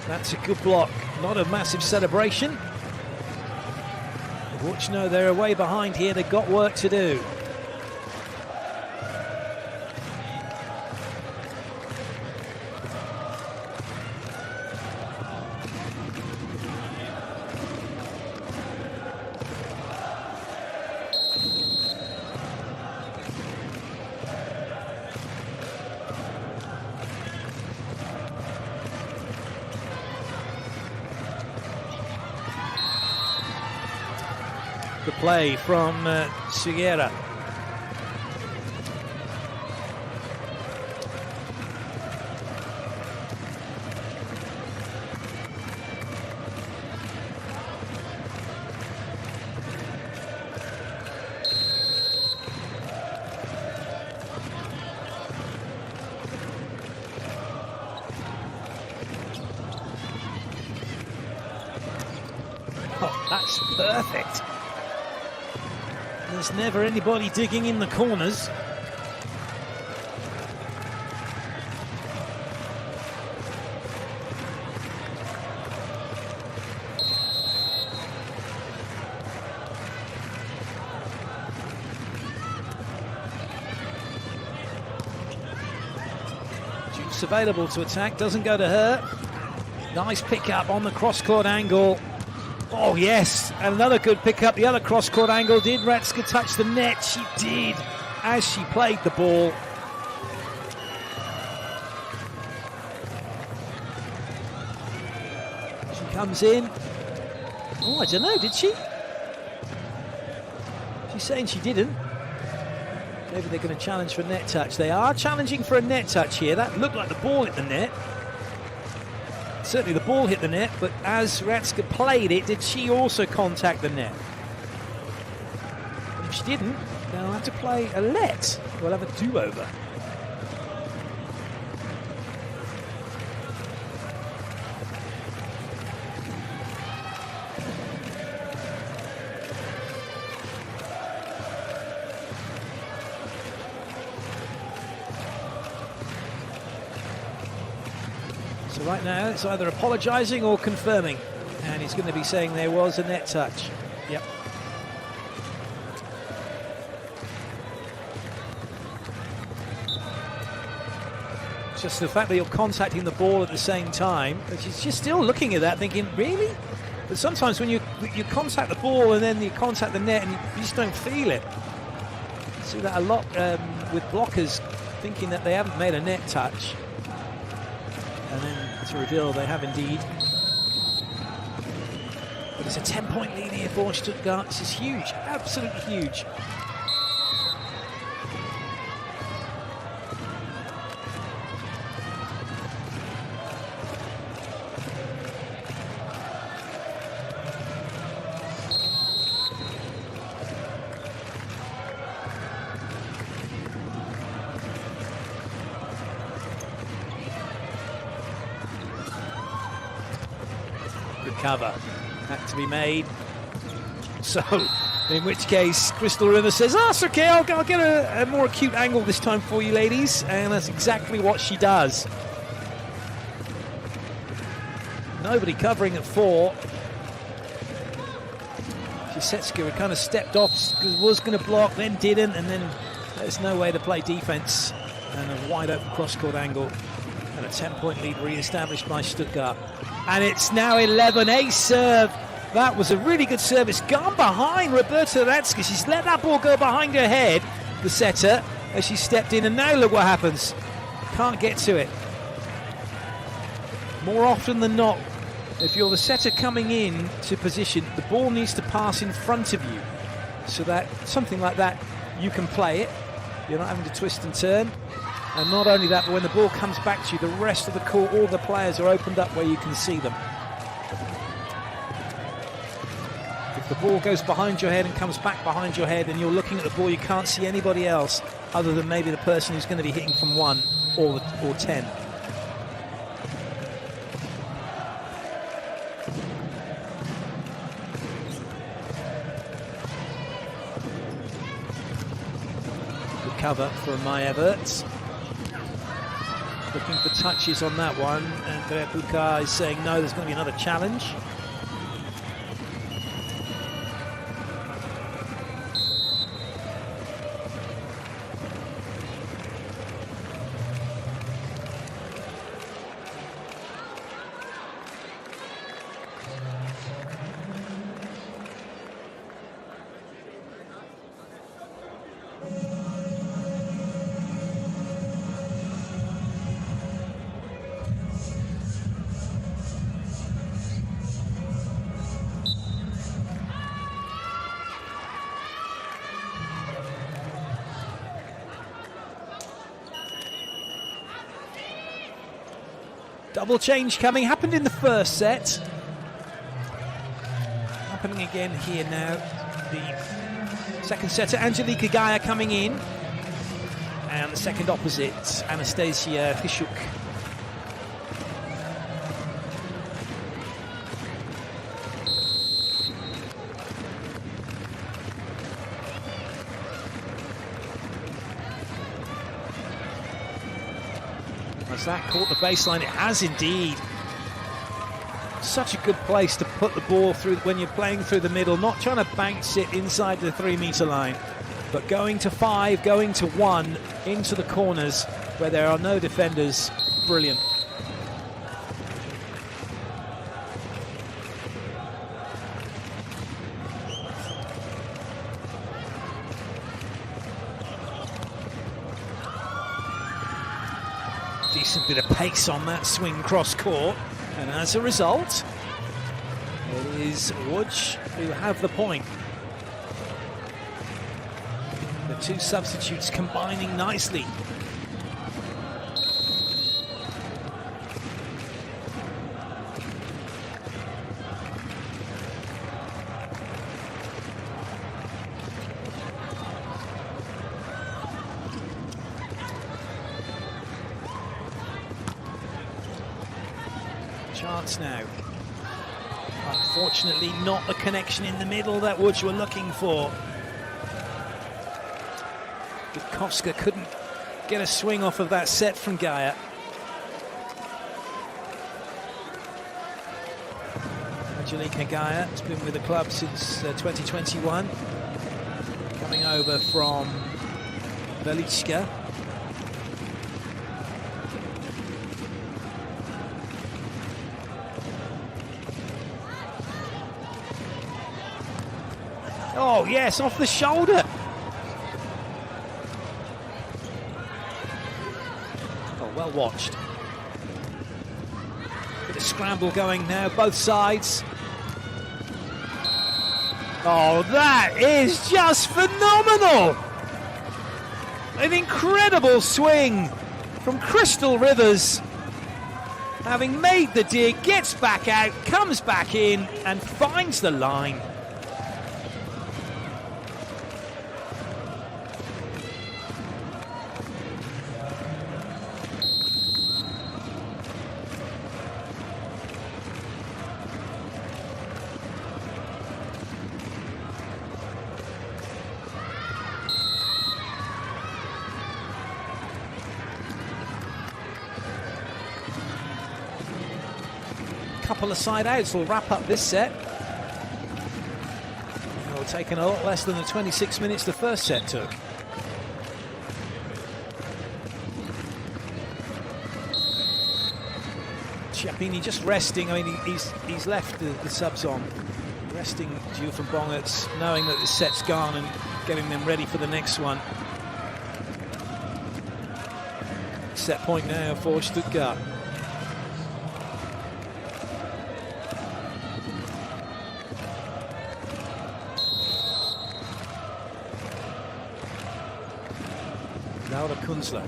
That's a good block, not a massive celebration. Watch, no, they're away behind here, they've got work to do. The play from Siguera. Oh, that's perfect. There's never anybody digging in the corners. Juice available to attack, doesn't go to her. Nice pick up on the cross-court angle. Oh, yes, and another good pickup. The other cross-court angle. Did Ratska touch the net? She did, as she played the ball. She comes in. Oh, I don't know, did she? She's saying she didn't. Maybe they're going to challenge for net touch. They are challenging for a net touch here. That looked like the ball hit the net. Certainly the ball hit the net, but as Ratska played it, did she also contact the net? If she didn't, they'll have to play a let. We'll have a do-over. So right now it's either apologising or confirming, and he's going to be saying there was a net touch. Yep. Just the fact that you're contacting the ball at the same time, but she's just still looking at that thinking, really? But sometimes when you contact the ball and then you contact the net and you just don't feel it. You see that a lot with blockers thinking that they haven't made a net touch. And then to reveal they have indeed. But it's a 10-point lead here for Stuttgart. This is huge, absolutely huge. Cover had to be made, so in which case Crystal River says, oh, it's okay, I'll get a more acute angle this time for you ladies, and that's exactly what she does. Nobody covering at 4. Shisetsuka kind of stepped off, was going to block, then didn't, and then there's no way to play defense, and a wide open cross-court angle, and a 10-point lead re-established by Stuttgart. And it's now 11, ace serve. That was a really good service. Gone behind Roberta Ratska. She's let that ball go behind her head, the setter, as she stepped in. And now look what happens. Can't get to it. More often than not, if you're the setter coming in to position, the ball needs to pass in front of you. So that something like that, you can play it. You're not having to twist and turn. And not only that, but when the ball comes back to you, the rest of the court, all the players are opened up where you can see them. The ball goes behind your head and comes back behind your head, and you're looking at the ball, you can't see anybody else other than maybe the person who's going to be hitting from 1 or 10. Good cover from Mai Everts. Looking for touches on that one, and Buka is saying no, there's going to be another challenge. Double change coming, happened in the first set. Happening again here now. The second setter, Angelika Gaia, coming in. And the second opposite, Anastasia Fishuk. Has that caught the baseline? It has indeed. Such a good place to put the ball through when you're playing through the middle, not trying to bounce it inside the 3-meter line, but going to 5, going to 1, into the corners where there are no defenders. Brilliant. Decent bit of pace on that swing cross court, and as a result, it is ŁKS who have the point. The two substitutes combining nicely. Chance now. Unfortunately, not the connection in the middle that ŁKS were looking for. Witkowska couldn't get a swing off of that set from Gaia. Angelika Gaia has been with the club since 2021. Coming over from Velicka. Oh yes, off the shoulder. Oh, well watched. Bit of scramble going now, both sides. Oh, that is just phenomenal! An incredible swing from Crystal Rivers. Having made the dig, gets back out, comes back in and finds the line. Couple of side outs will wrap up this set. It will take a lot less than the 26 minutes the first set took. Chiappini just resting. I mean, he's left the subs on, resting Gio from Bongerts, knowing that this set's gone and getting them ready for the next one. Set point now for Stuttgart. Laura Kunzler.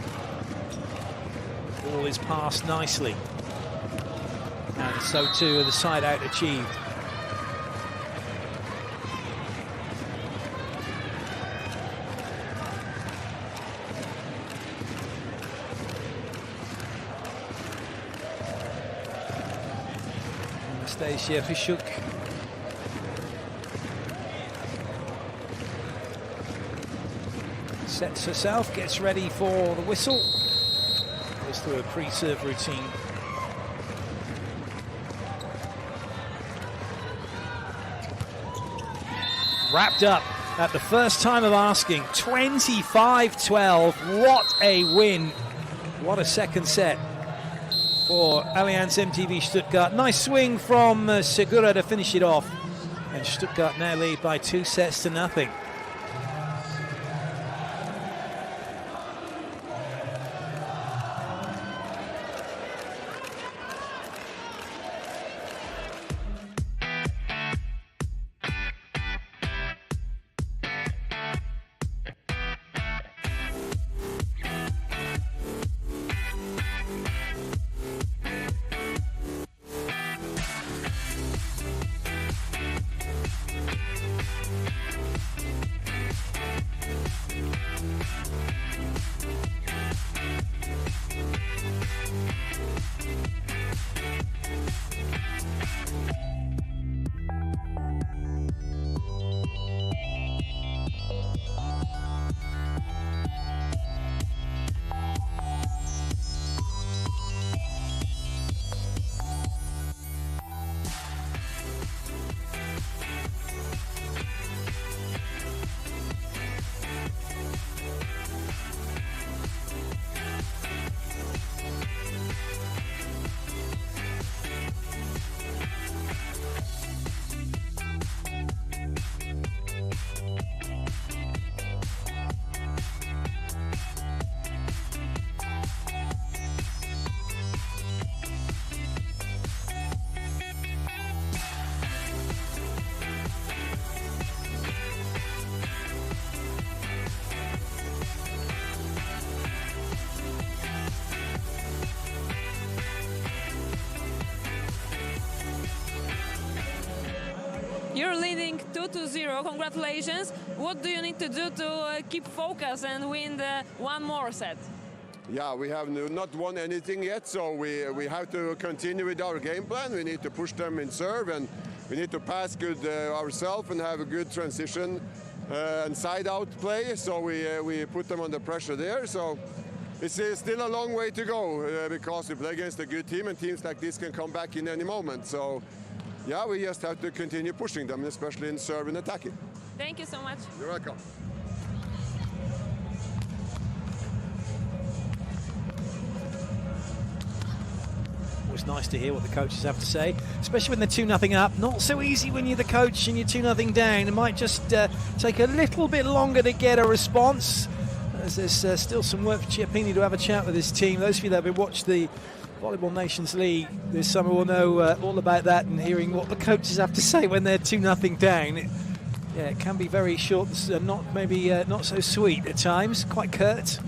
Ball is passed nicely. And so too are the side out achieved. Anastasia Pishuk. Sets herself, gets ready for the whistle. Goes through a pre-serve routine. Wrapped up at the first time of asking. 25-12. What a win. What a second set for Allianz MTV Stuttgart. Nice swing from Segura to finish it off. And Stuttgart now lead by 2-0. You're leading 2-0. Congratulations. What do you need to do to keep focus and win one more set? Yeah, we have not won anything yet, so we have to continue with our game plan. We need to push them in serve, and we need to pass good ourselves and have a good transition and side-out play. So we put them under pressure there. So it's still a long way to go because we play against a good team, and teams like this can come back in any moment. So yeah, we just have to continue pushing them, especially in serve and attacking. Thank you so much. You're welcome. Always nice to hear what the coaches have to say, especially when they're 2-0 up. Not so easy when you're the coach and you're 2-0 down. It might just take a little bit longer to get a response, as there's still some work for Chiappini to have a chat with his team. Those of you that have watched the Volleyball Nations League this summer will know all about that, and hearing what the coaches have to say when they're 2-0 down. It can be very short and not so sweet at times, quite curt.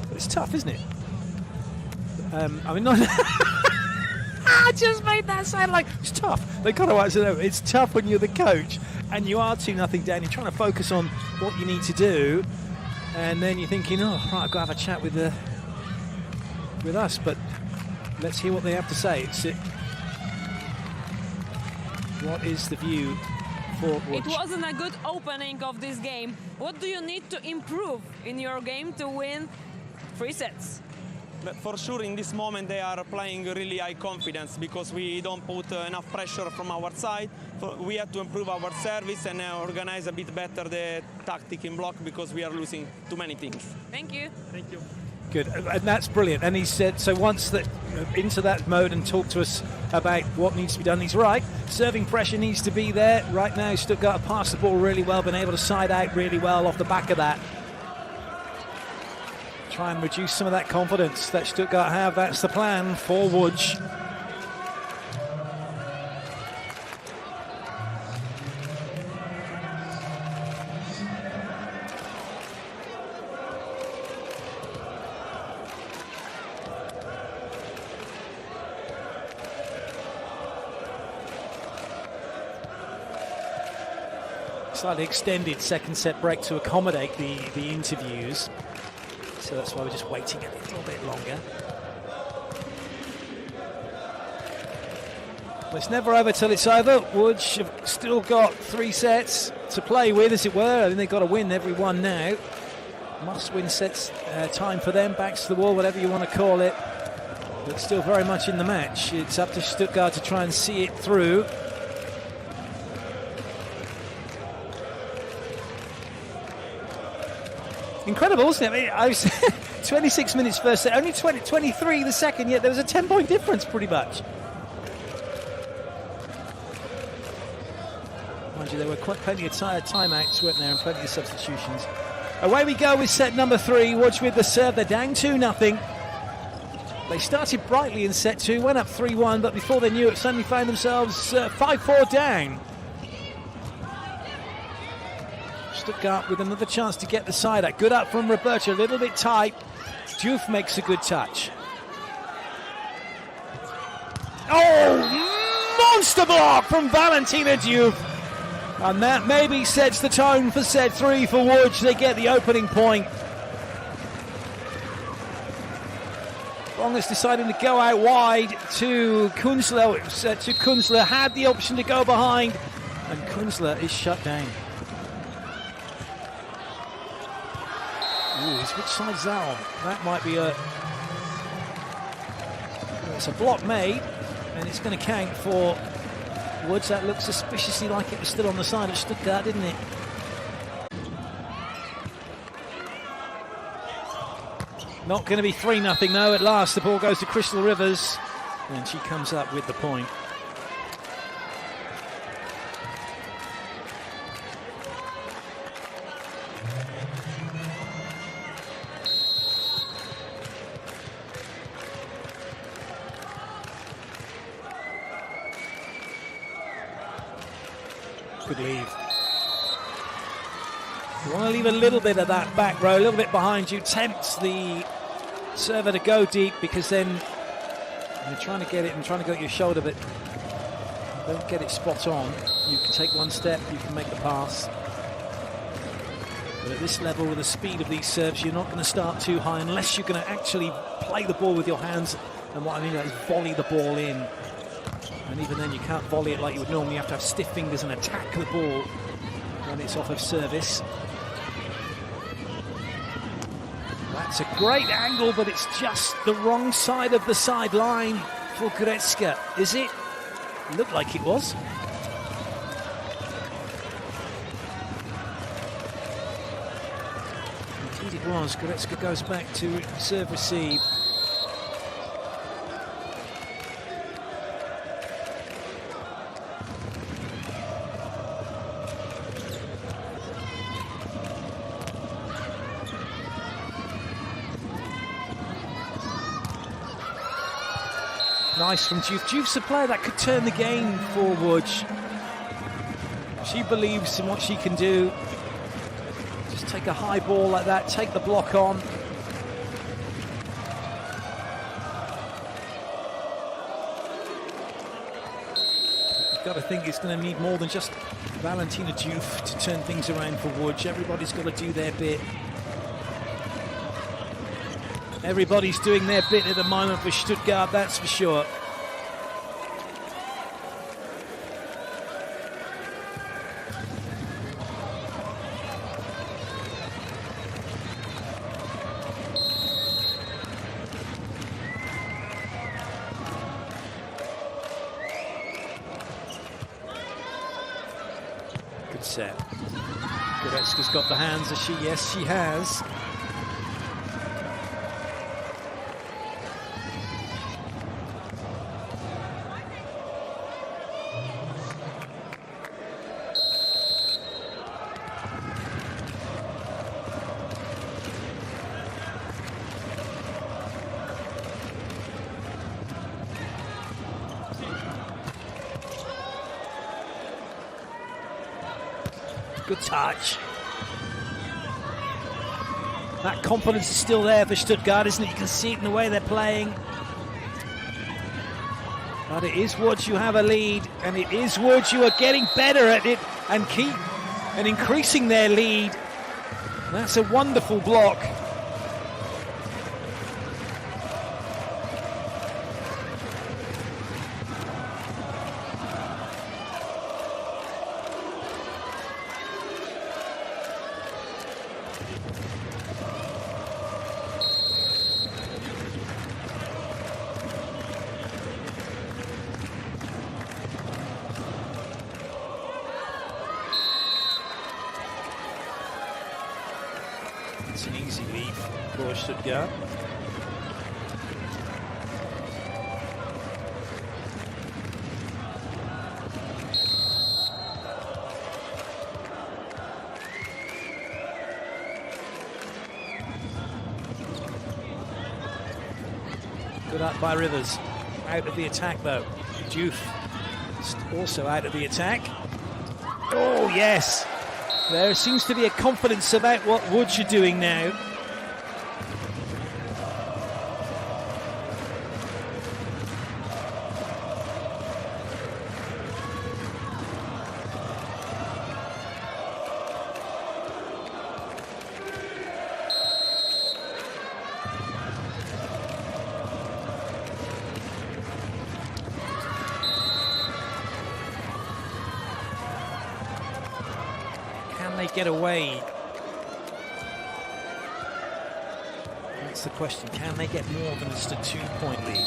But it's tough, isn't it? I mean, not. I just made that sound like it's tough. They kind of answer, no, it's tough when you're the coach and you are 2-0 down. You're trying to focus on what you need to do, and then you're thinking, oh, right, I've got to have a chat with us. But let's hear what they have to say. What is the view for Watch? It wasn't a good opening of this game. What do you need to improve in your game to win 3 sets? But for sure, in this moment, they are playing really high confidence because we don't put enough pressure from our side. We have to improve our service and organize a bit better the tactic in block because we are losing too many things. Thank you. Thank you. Good, and that's brilliant. And he said, so once that into that mode and talk to us about what needs to be done, he's right. Serving pressure needs to be there. Right now, Stuttgart have passed the ball really well, been able to side out really well off the back of that. Try and reduce some of that confidence that Stuttgart have. That's the plan for Łódź. Slightly extended second set break to accommodate the interviews. So that's why we're just waiting a little bit longer. But it's never over till it's over. Łódź have still got 3 sets to play with, as it were. I think they've got to win every one now. Must-win sets, time for them. Backs to the wall, whatever you want to call it. But still very much in the match. It's up to Stuttgart to try and see it through. Incredible, isn't it? I was 26 minutes first set, only 23 the second, yet there was a 10-point difference pretty much. Mind you, there were plenty of timeouts, weren't there, and plenty of substitutions. Away we go with set number 3. Łódź with the serve. They're down 2-0. They started brightly in set 2, went up 3-1, but before they knew it, suddenly found themselves 5-4 down. Stuttgart with another chance to get the side out. Good up from Roberta, a little bit tight. Diouf makes a good touch. Oh, monster block from Valentina Diouf. And that maybe sets the tone for set 3 for Łódź. They get the opening point. Longest deciding to go out wide to Kunzler. Had the option to go behind, and Kunzler is shut down. Ooh, which side is that on? That might be a... It's a block made, and it's going to count for Łódź. That looks suspiciously like it was still on the side of Stuttgart, didn't it? Not going to be 3-0 though. At last the ball goes to Crystal Rivers, and she comes up with the point. Good leave. You want to leave a little bit of that back row, a little bit behind you, tempts the server to go deep, because then you're trying to get it and trying to go at your shoulder, but don't get it spot on. You can take one step, you can make the pass. But at this level, with the speed of these serves, you're not going to start too high unless you're going to actually play the ball with your hands. And what I mean is volley the ball in. And even then, you can't volley it like you would normally. You have to have stiff fingers and attack the ball when it's off of service. That's a great angle, but it's just the wrong side of the sideline for Goretzka. Is it? Looked like it was. Indeed it was. Goretzka goes back to serve receive. Nice from Diouf. Diouf's a player that could turn the game for Łódź. She believes in what she can do. Just take a high ball like that, take the block on. You've got to think it's going to need more than just Valentina Diouf to turn things around for Łódź. Everybody's got to do their bit. Everybody's doing their bit at the moment for Stuttgart, that's for sure. Good set. Goretzka's got the hands, has she? Yes, she has. Good touch. That confidence is still there for Stuttgart, isn't it? You can see it in the way they're playing. But it is Łódź who have a lead, and it is Łódź who are getting better at it and keep and increasing their lead. That's a wonderful block. It's an easy lead for Stuttgart. Good up by Rivers. Out of the attack though. Diouf also out of the attack. Oh yes! There seems to be a confidence about what Woods are doing now. They get away? That's the question. Can they get more than just a 2-point lead?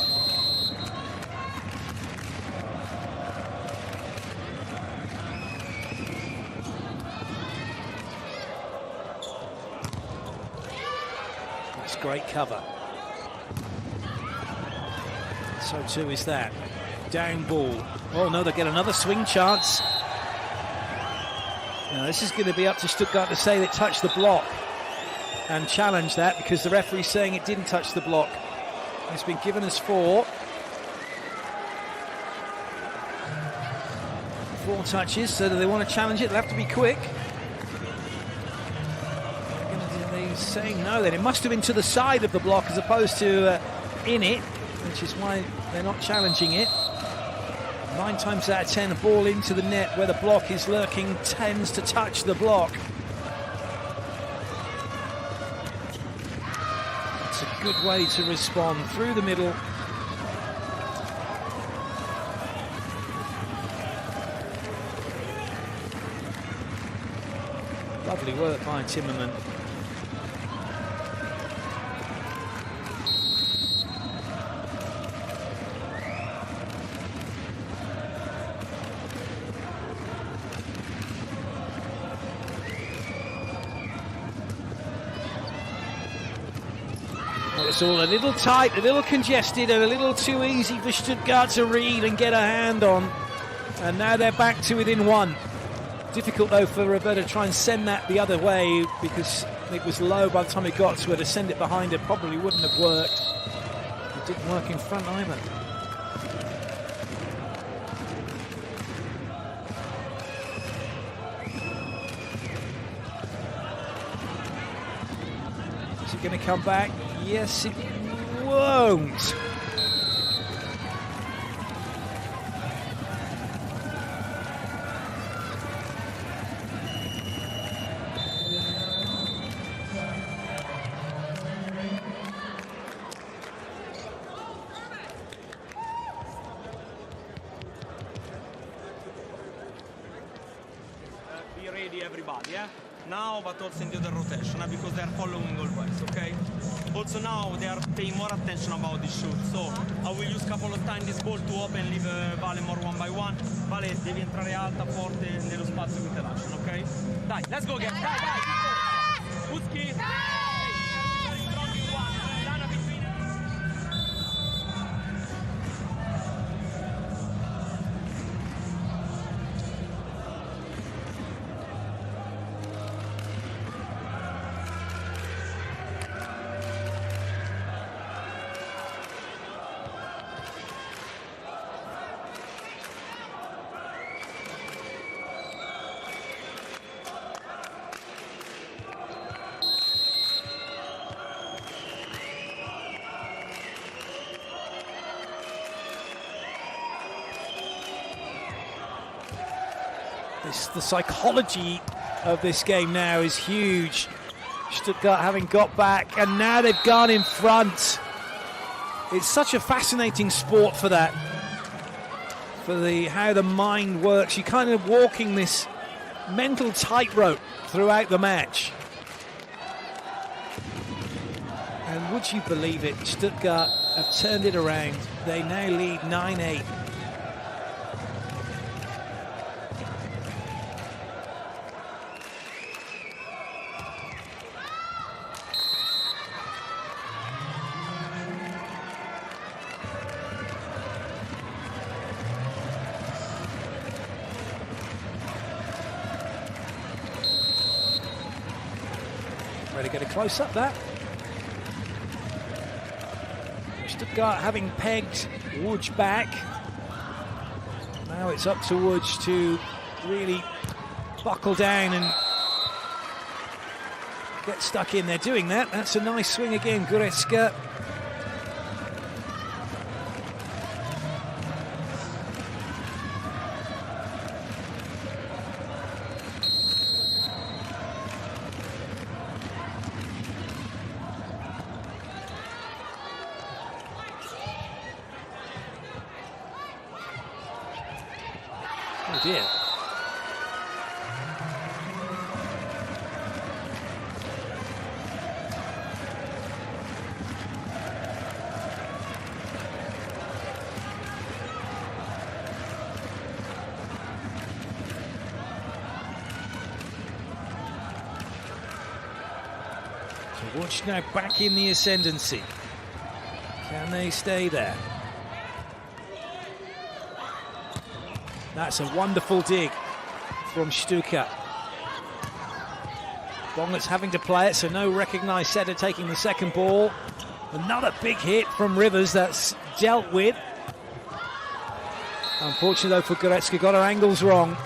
That's great cover. So too is that. Down ball. Oh no, they get another swing chance. Now this is going to be up to Stuttgart to say they touched the block and challenge that, because the referee's saying it didn't touch the block. It's been given as 4. 4 touches, so do they want to challenge it? They'll have to be quick. They're saying no, then it must have been to the side of the block as opposed to in it, which is why they're not challenging it. 9 times out of 10, a ball into the net where the block is lurking tends to touch the block. It's a good way to respond through the middle. Lovely work by Timmerman. It's all a little tight, a little congested, and a little too easy for Stuttgart to read and get a hand on. And now they're back to within 1. Difficult though for Roberta to try and send that the other way, because it was low by the time it got to her. To send it behind her probably wouldn't have worked. It didn't work in front either. Is it going to come back? Yes, it won't. Be ready, everybody, yeah? Now, but also in the other rotation, because they are following always, okay? Also now they are paying more attention about the shoot, so I will use a couple of times this ball to open, leave Vale more 1 by 1. Vale, devi entrare alta, forte nello spazio che te lasciano, ok? Dai, let's go again, dai! Uski! Very strong in 1, Lana between. The psychology of this game now is huge. Stuttgart having got back, and now they've gone in front. It's such a fascinating sport for that, for how the mind works. You're kind of walking this mental tightrope throughout the match. would you believe it, Stuttgart have turned it around. They now lead 9-8. Ready to get a close-up there. Stuttgart having pegged ŁKS back. Now it's up to ŁKS to really buckle down and get stuck in. They're doing that. That's a nice swing again, Goretzka. Oh dear. So ŁKS now back in the ascendancy. Can they stay there? That's a wonderful dig from Stuttgart. Bongert's having to play it, so no recognised setter taking the second ball. Another big hit from Rivers that's dealt with. Unfortunately though for Goretzka, got her angles wrong.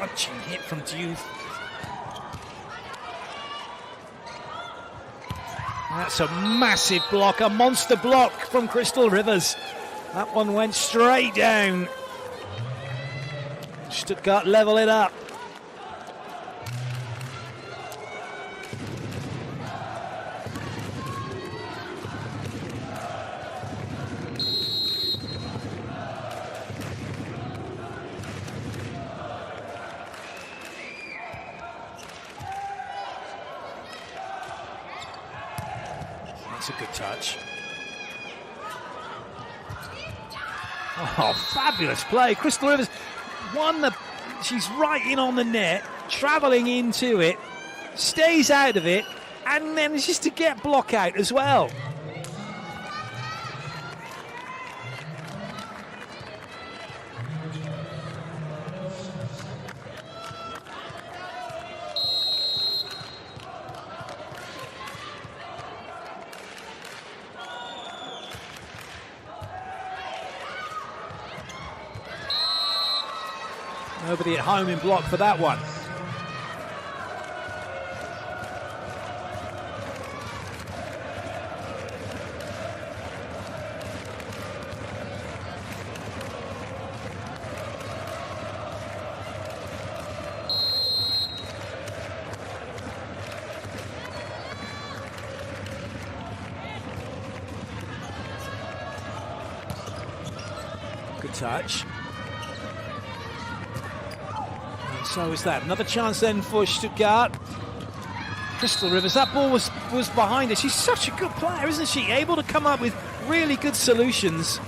Crunching hit from Diouf. That's a massive block, a monster block from Crystal Rivers. That one went straight down. Stuttgart level it up. That's a good touch. Oh, fabulous play. Crystal Rivers won the... She's right in on the net, travelling into it, stays out of it, and then it's just to get block out as well. Nobody at home in block for that one. Good touch. So is that. Another chance then for Stuttgart. Crystal Rivers, that ball was behind her. She's such a good player, isn't she? Able to come up with really good solutions.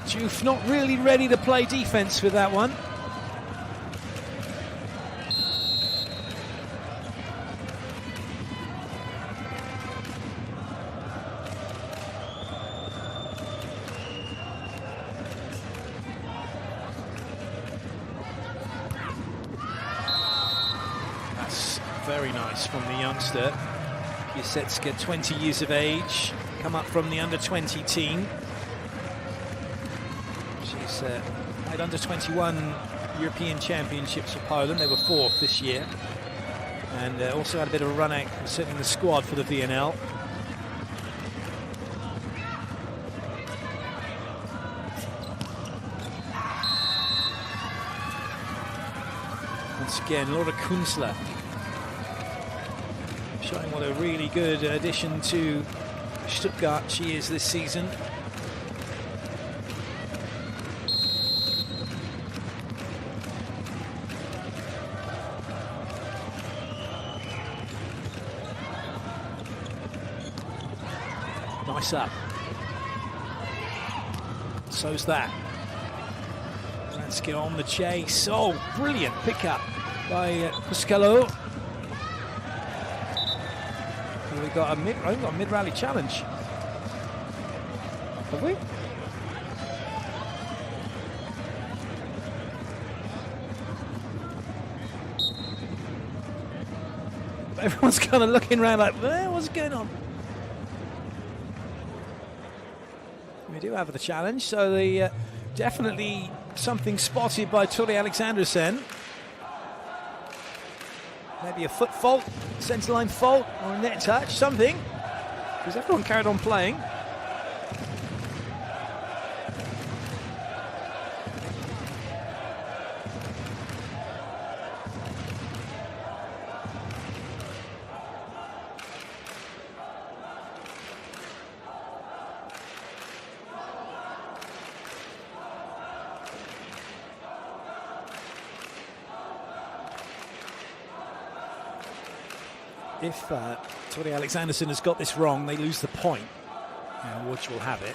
Diouf not really ready to play defense with that one. Very nice from the youngster. Piasecka, 20 years of age, come up from the under-20 team. She's had under-21 European Championships for Poland. They were 4th this year. And also had a bit of a run out, certainly in the squad for the VNL. Once again, Laura Kunzler showing what a really good addition to Stuttgart she is this season. Nice up. So's that. Let's get on the chase. Oh, brilliant pickup by Puscalo. We've got a mid-rally challenge. Have we? Everyone's kind of looking around like, what's going on? We do have the challenge, so the definitely something spotted by Tori Alexandersen. Maybe a foot fault, centerline fault, or a net touch, something, because everyone carried on playing. If Tori Alexandersen has got this wrong, they lose the point, and Woods will have it.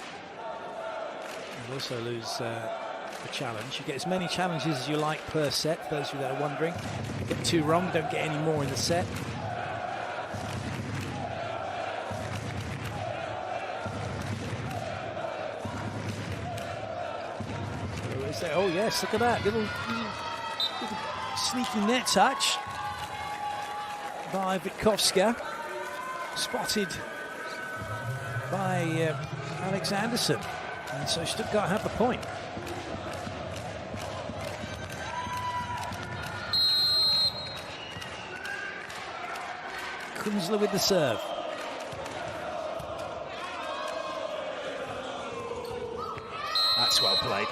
They'll also lose the challenge. You get as many challenges as you like per set, for those of you that are wondering. You get 2 wrong, don't get any more in the set. Oh yes, look at that, little sneaky net touch by Witkowska, spotted by Alexandersen, and so Stuttgart have the point. Kunzler with the serve. That's well played.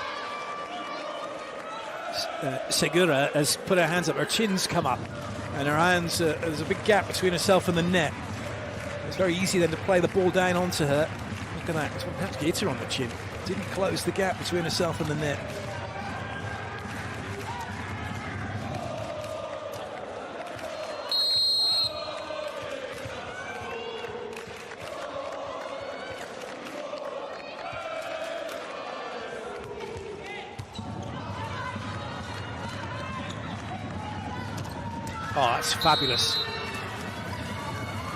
Segura has put her hands up, her chin's come up, and her hands, there's a big gap between herself and the net. It's very easy then to play the ball down onto her. Look at that, perhaps hit her on the chin. Didn't close the gap between herself and the net. Oh, that's fabulous.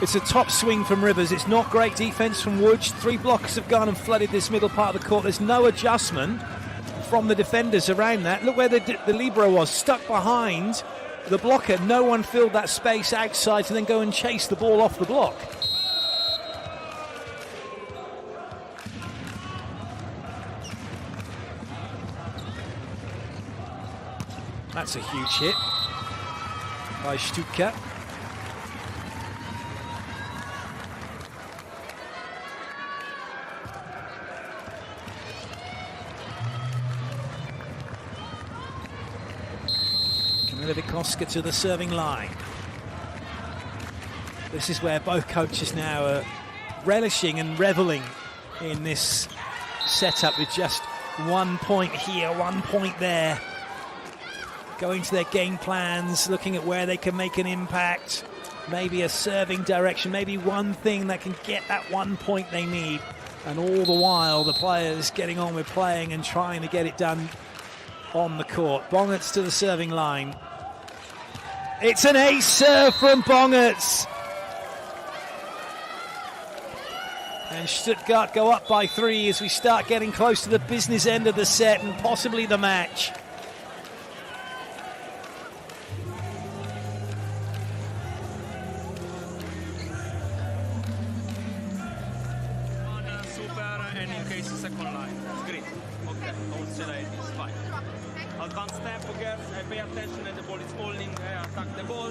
It's a top swing from Rivers. It's not great defense from Woods. 3 blockers have gone and flooded this middle part of the court. There's no adjustment from the defenders around that. Look where the libero was, stuck behind the blocker. No one filled that space outside to then go and chase the ball off the block. That's a huge hit by Stuttgart. Camilla Witkowska to the serving line. This is where both coaches now are relishing and reveling in this setup with just 1 point here, 1 point there. Going to their game plans, looking at where they can make an impact, maybe a serving direction, maybe one thing that can get that 1 point they need. And all the while, the players getting on with playing and trying to get it done on the court. Bongertz to the serving line. It's an ace serve from Bongertz. And Stuttgart go up by 3 as we start getting close to the business end of the set and possibly the match. Second line, it's great. Okay, I would say that it's fine. Advanced step again, pay attention that the ball is holding, attack the ball,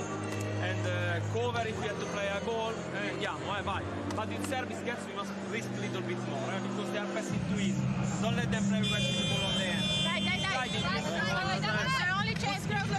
and cover if you have to play a goal, andiamo, vai. But in service gets we must risk a little bit more, because they are passing too easy. Don't let them play with the ball on the end. Only chase, girls.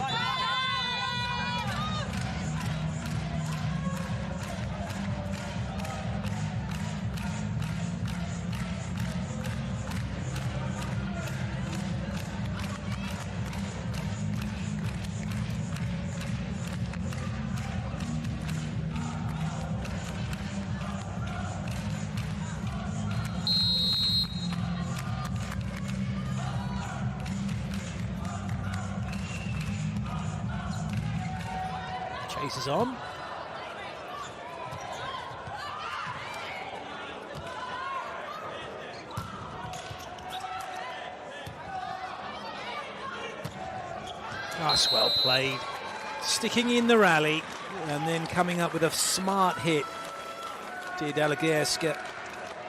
Chases on. That's well played. Sticking in the rally and then coming up with a smart hit. Did Stuttgart.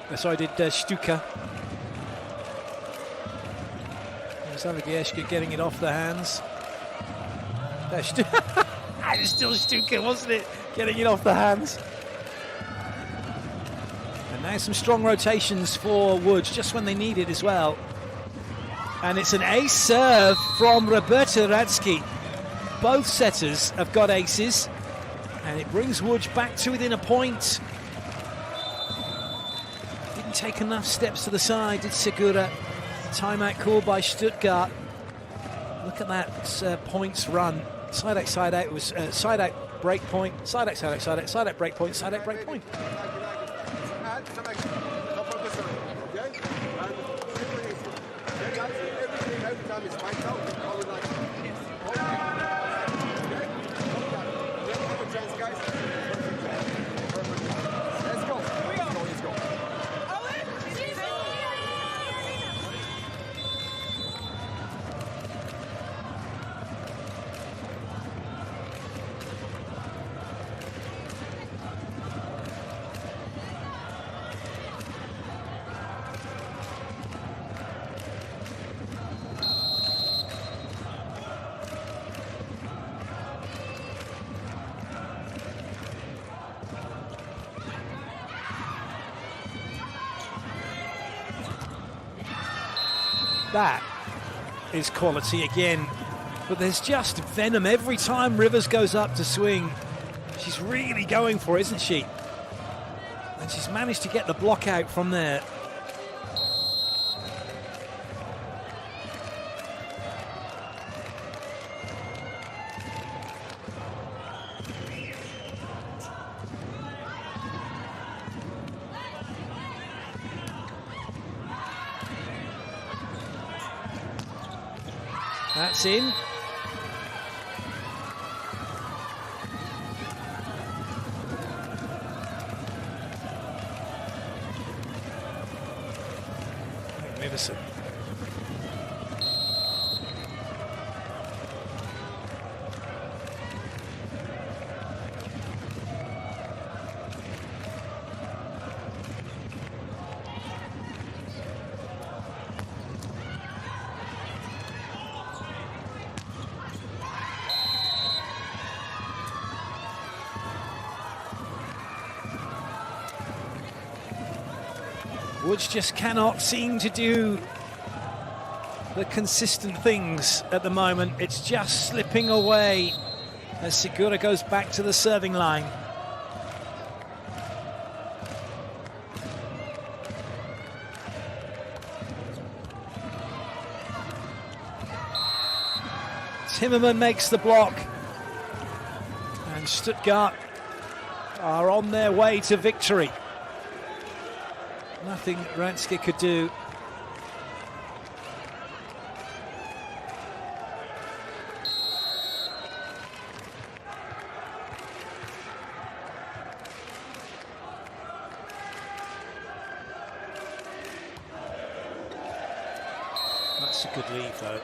There's Stuttgart getting it off the hands. It's still Stuttgart, wasn't it? Getting it off the hands. And now some strong rotations for Łódź, just when they need it as well. And it's an ace serve from Roberta Radzki. Both setters have got aces, and it brings Łódź back to within a point. Didn't take enough steps to the side, did Segura. Timeout called by Stuttgart. Look at that points run. Side out, it was side out, break point, side out, break point, side out, break point. That is quality again, but there's just venom every time Rivers goes up to swing. She's really going for it, isn't she? And she's managed to get the block out from there. That's in. Magnificent. Łódź just cannot seem to do the consistent things at the moment. It's just slipping away as Segura goes back to the serving line. Timmerman makes the block, and Stuttgart are on their way to victory. Nothing Radzki could do. That's a good lead, though.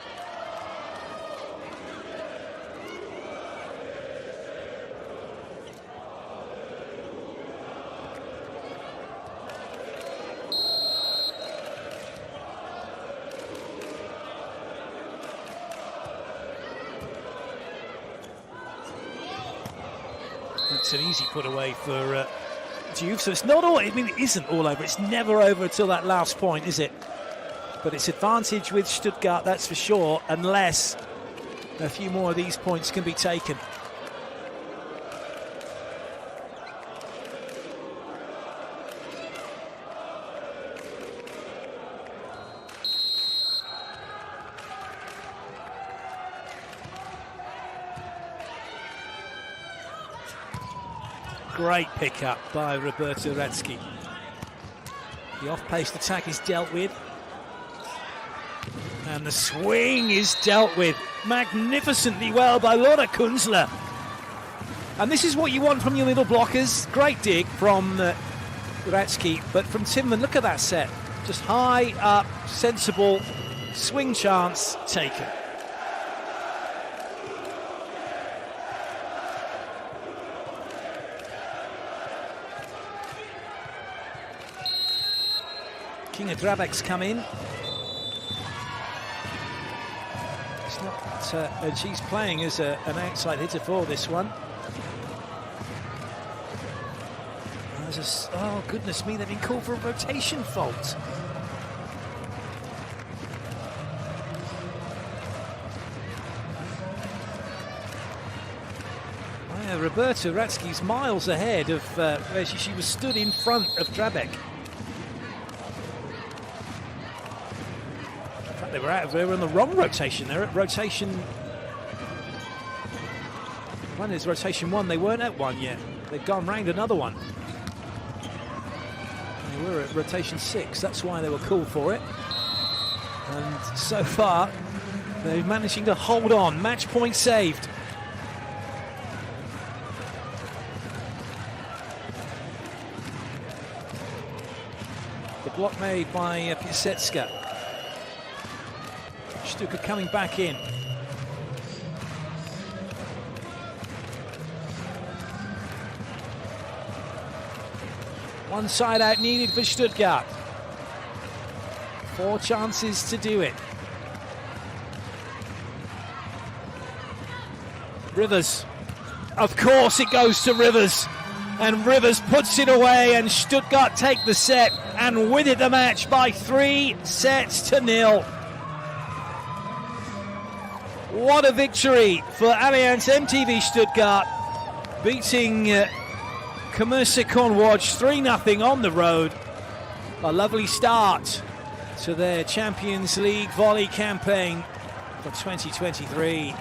It's an easy put away for Juve, so it's not all, I mean, it isn't all over. It's never over until that last point, is it? But it's advantage with Stuttgart, that's for sure, unless a few more of these points can be taken. Great pick-up by Roberta Radzki. The off-paced attack is dealt with. And the swing is dealt with magnificently well by Laura Kunzler. And this is what you want from your middle blockers. Great dig from Ratsky, but from Timman, look at that set. Just high up, sensible, swing chance taken. King of Drabek's come in. It's not, and she's playing as an outside hitter for this one. Oh, goodness me, they've been called for a rotation fault. Oh, yeah, Roberta Ratsky's miles ahead of where she was stood in front of Drabek. In fact, they were on the wrong rotation. They're at rotation... One is rotation 1, they weren't at 1 yet. They've gone round another one. They were at rotation 6, that's why they were called for it. And so far, they're managing to hold on. Match point saved. The block made by Piasecka. Stuttgart coming back in. One side out needed for Stuttgart. 4 chances to do it. Rivers. Of course it goes to Rivers. And Rivers puts it away and Stuttgart take the set and win it the match by 3-0. What a victory for Allianz MTV Stuttgart, beating Commercecon ŁÓDબ્ 3-0 on the road. A lovely start to their Champions League volley campaign for 2023.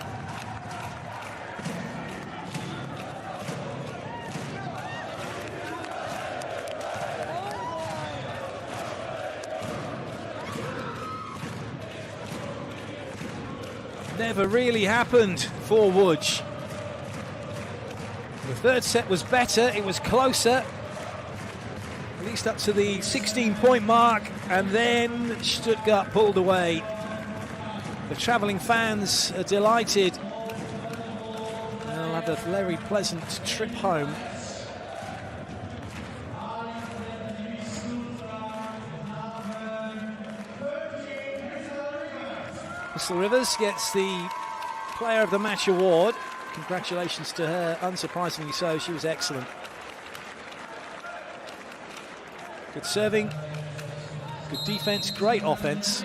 Never really happened for ŁÓDબ્. The third set was better, it was closer, at least up to the 16-point mark, and then Stuttgart pulled away. The travelling fans are delighted. They'll have a very pleasant trip home. Mr. Rivers gets the Player of the Match award. Congratulations to her, unsurprisingly so, she was excellent. Good serving, good defense, great offense,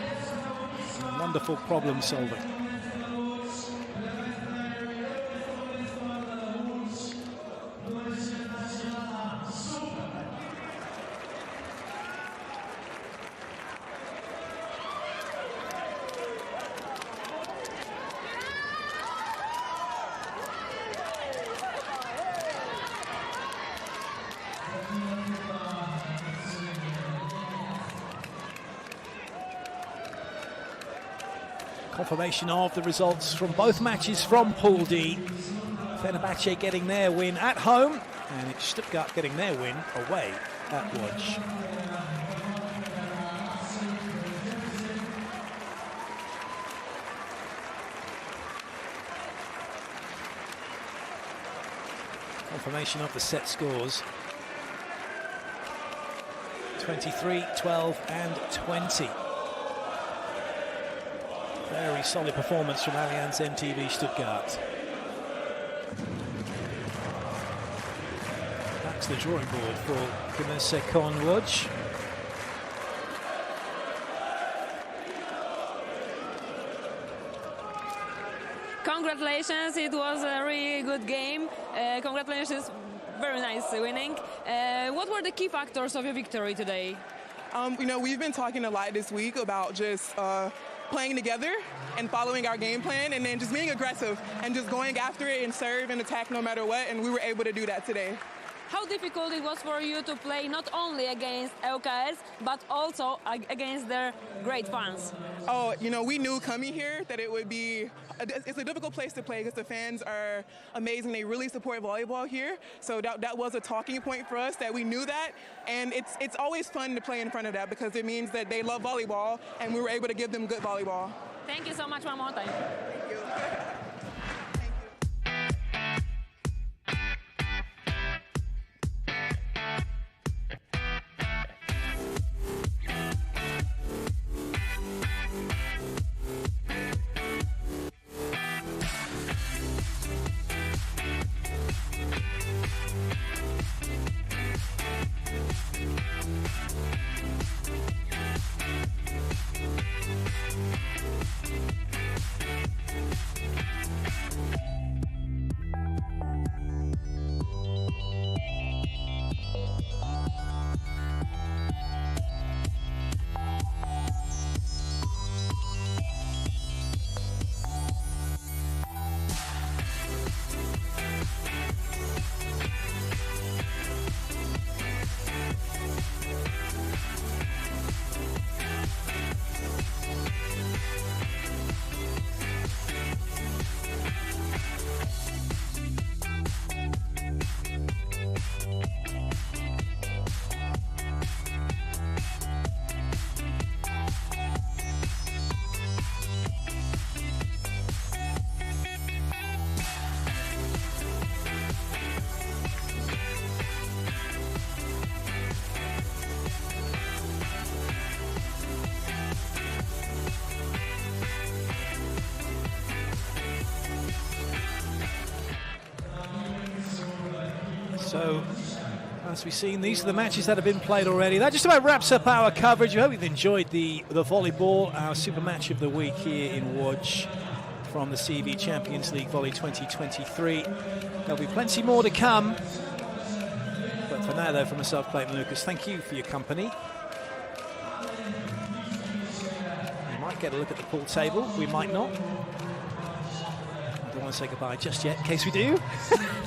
and wonderful problem solving. Confirmation of the results from both matches from Pool D. Fenerbahce getting their win at home, and it's Stuttgart getting their win away at ŁÓDź. Confirmation of the set scores. 23, 12 and 20. Very solid performance from Allianz MTV Stuttgart. Back to the drawing board for Commercecon ŁÓDź. Congratulations, it was a really good game. Congratulations, very nice winning. What were the key factors of your victory today? You know, we've been talking a lot this week about just playing together and following our game plan, and then just being aggressive and just going after it and serve and attack no matter what, and we were able to do that today. how difficult it was for you to play not only against ŁKS, but also against their great fans? Oh, you know, we knew coming here that it would be, it's a difficult place to play because the fans are amazing. They really support volleyball here. So that was a talking point for us, that we knew that. And it's always fun to play in front of that because it means that they love volleyball and we were able to give them good volleyball. Thank you so much one more time. Thank you. So, as we've seen, these are the matches that have been played already. That just about wraps up our coverage. We hope you've enjoyed the volleyball, our super match of the week here in Łódź from the CEV Champions League Volley 2023. There'll be plenty more to come. But for now, though, from myself, Clayton Lucas, thank you for your company. We might get a look at the pool table. We might not. I don't want to say goodbye just yet, in case we do.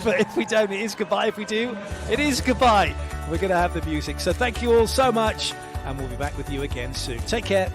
But if we don't, it is goodbye. If we do, it is goodbye. We're going to have the music. So thank you all so much, and we'll be back with you again soon. Take care.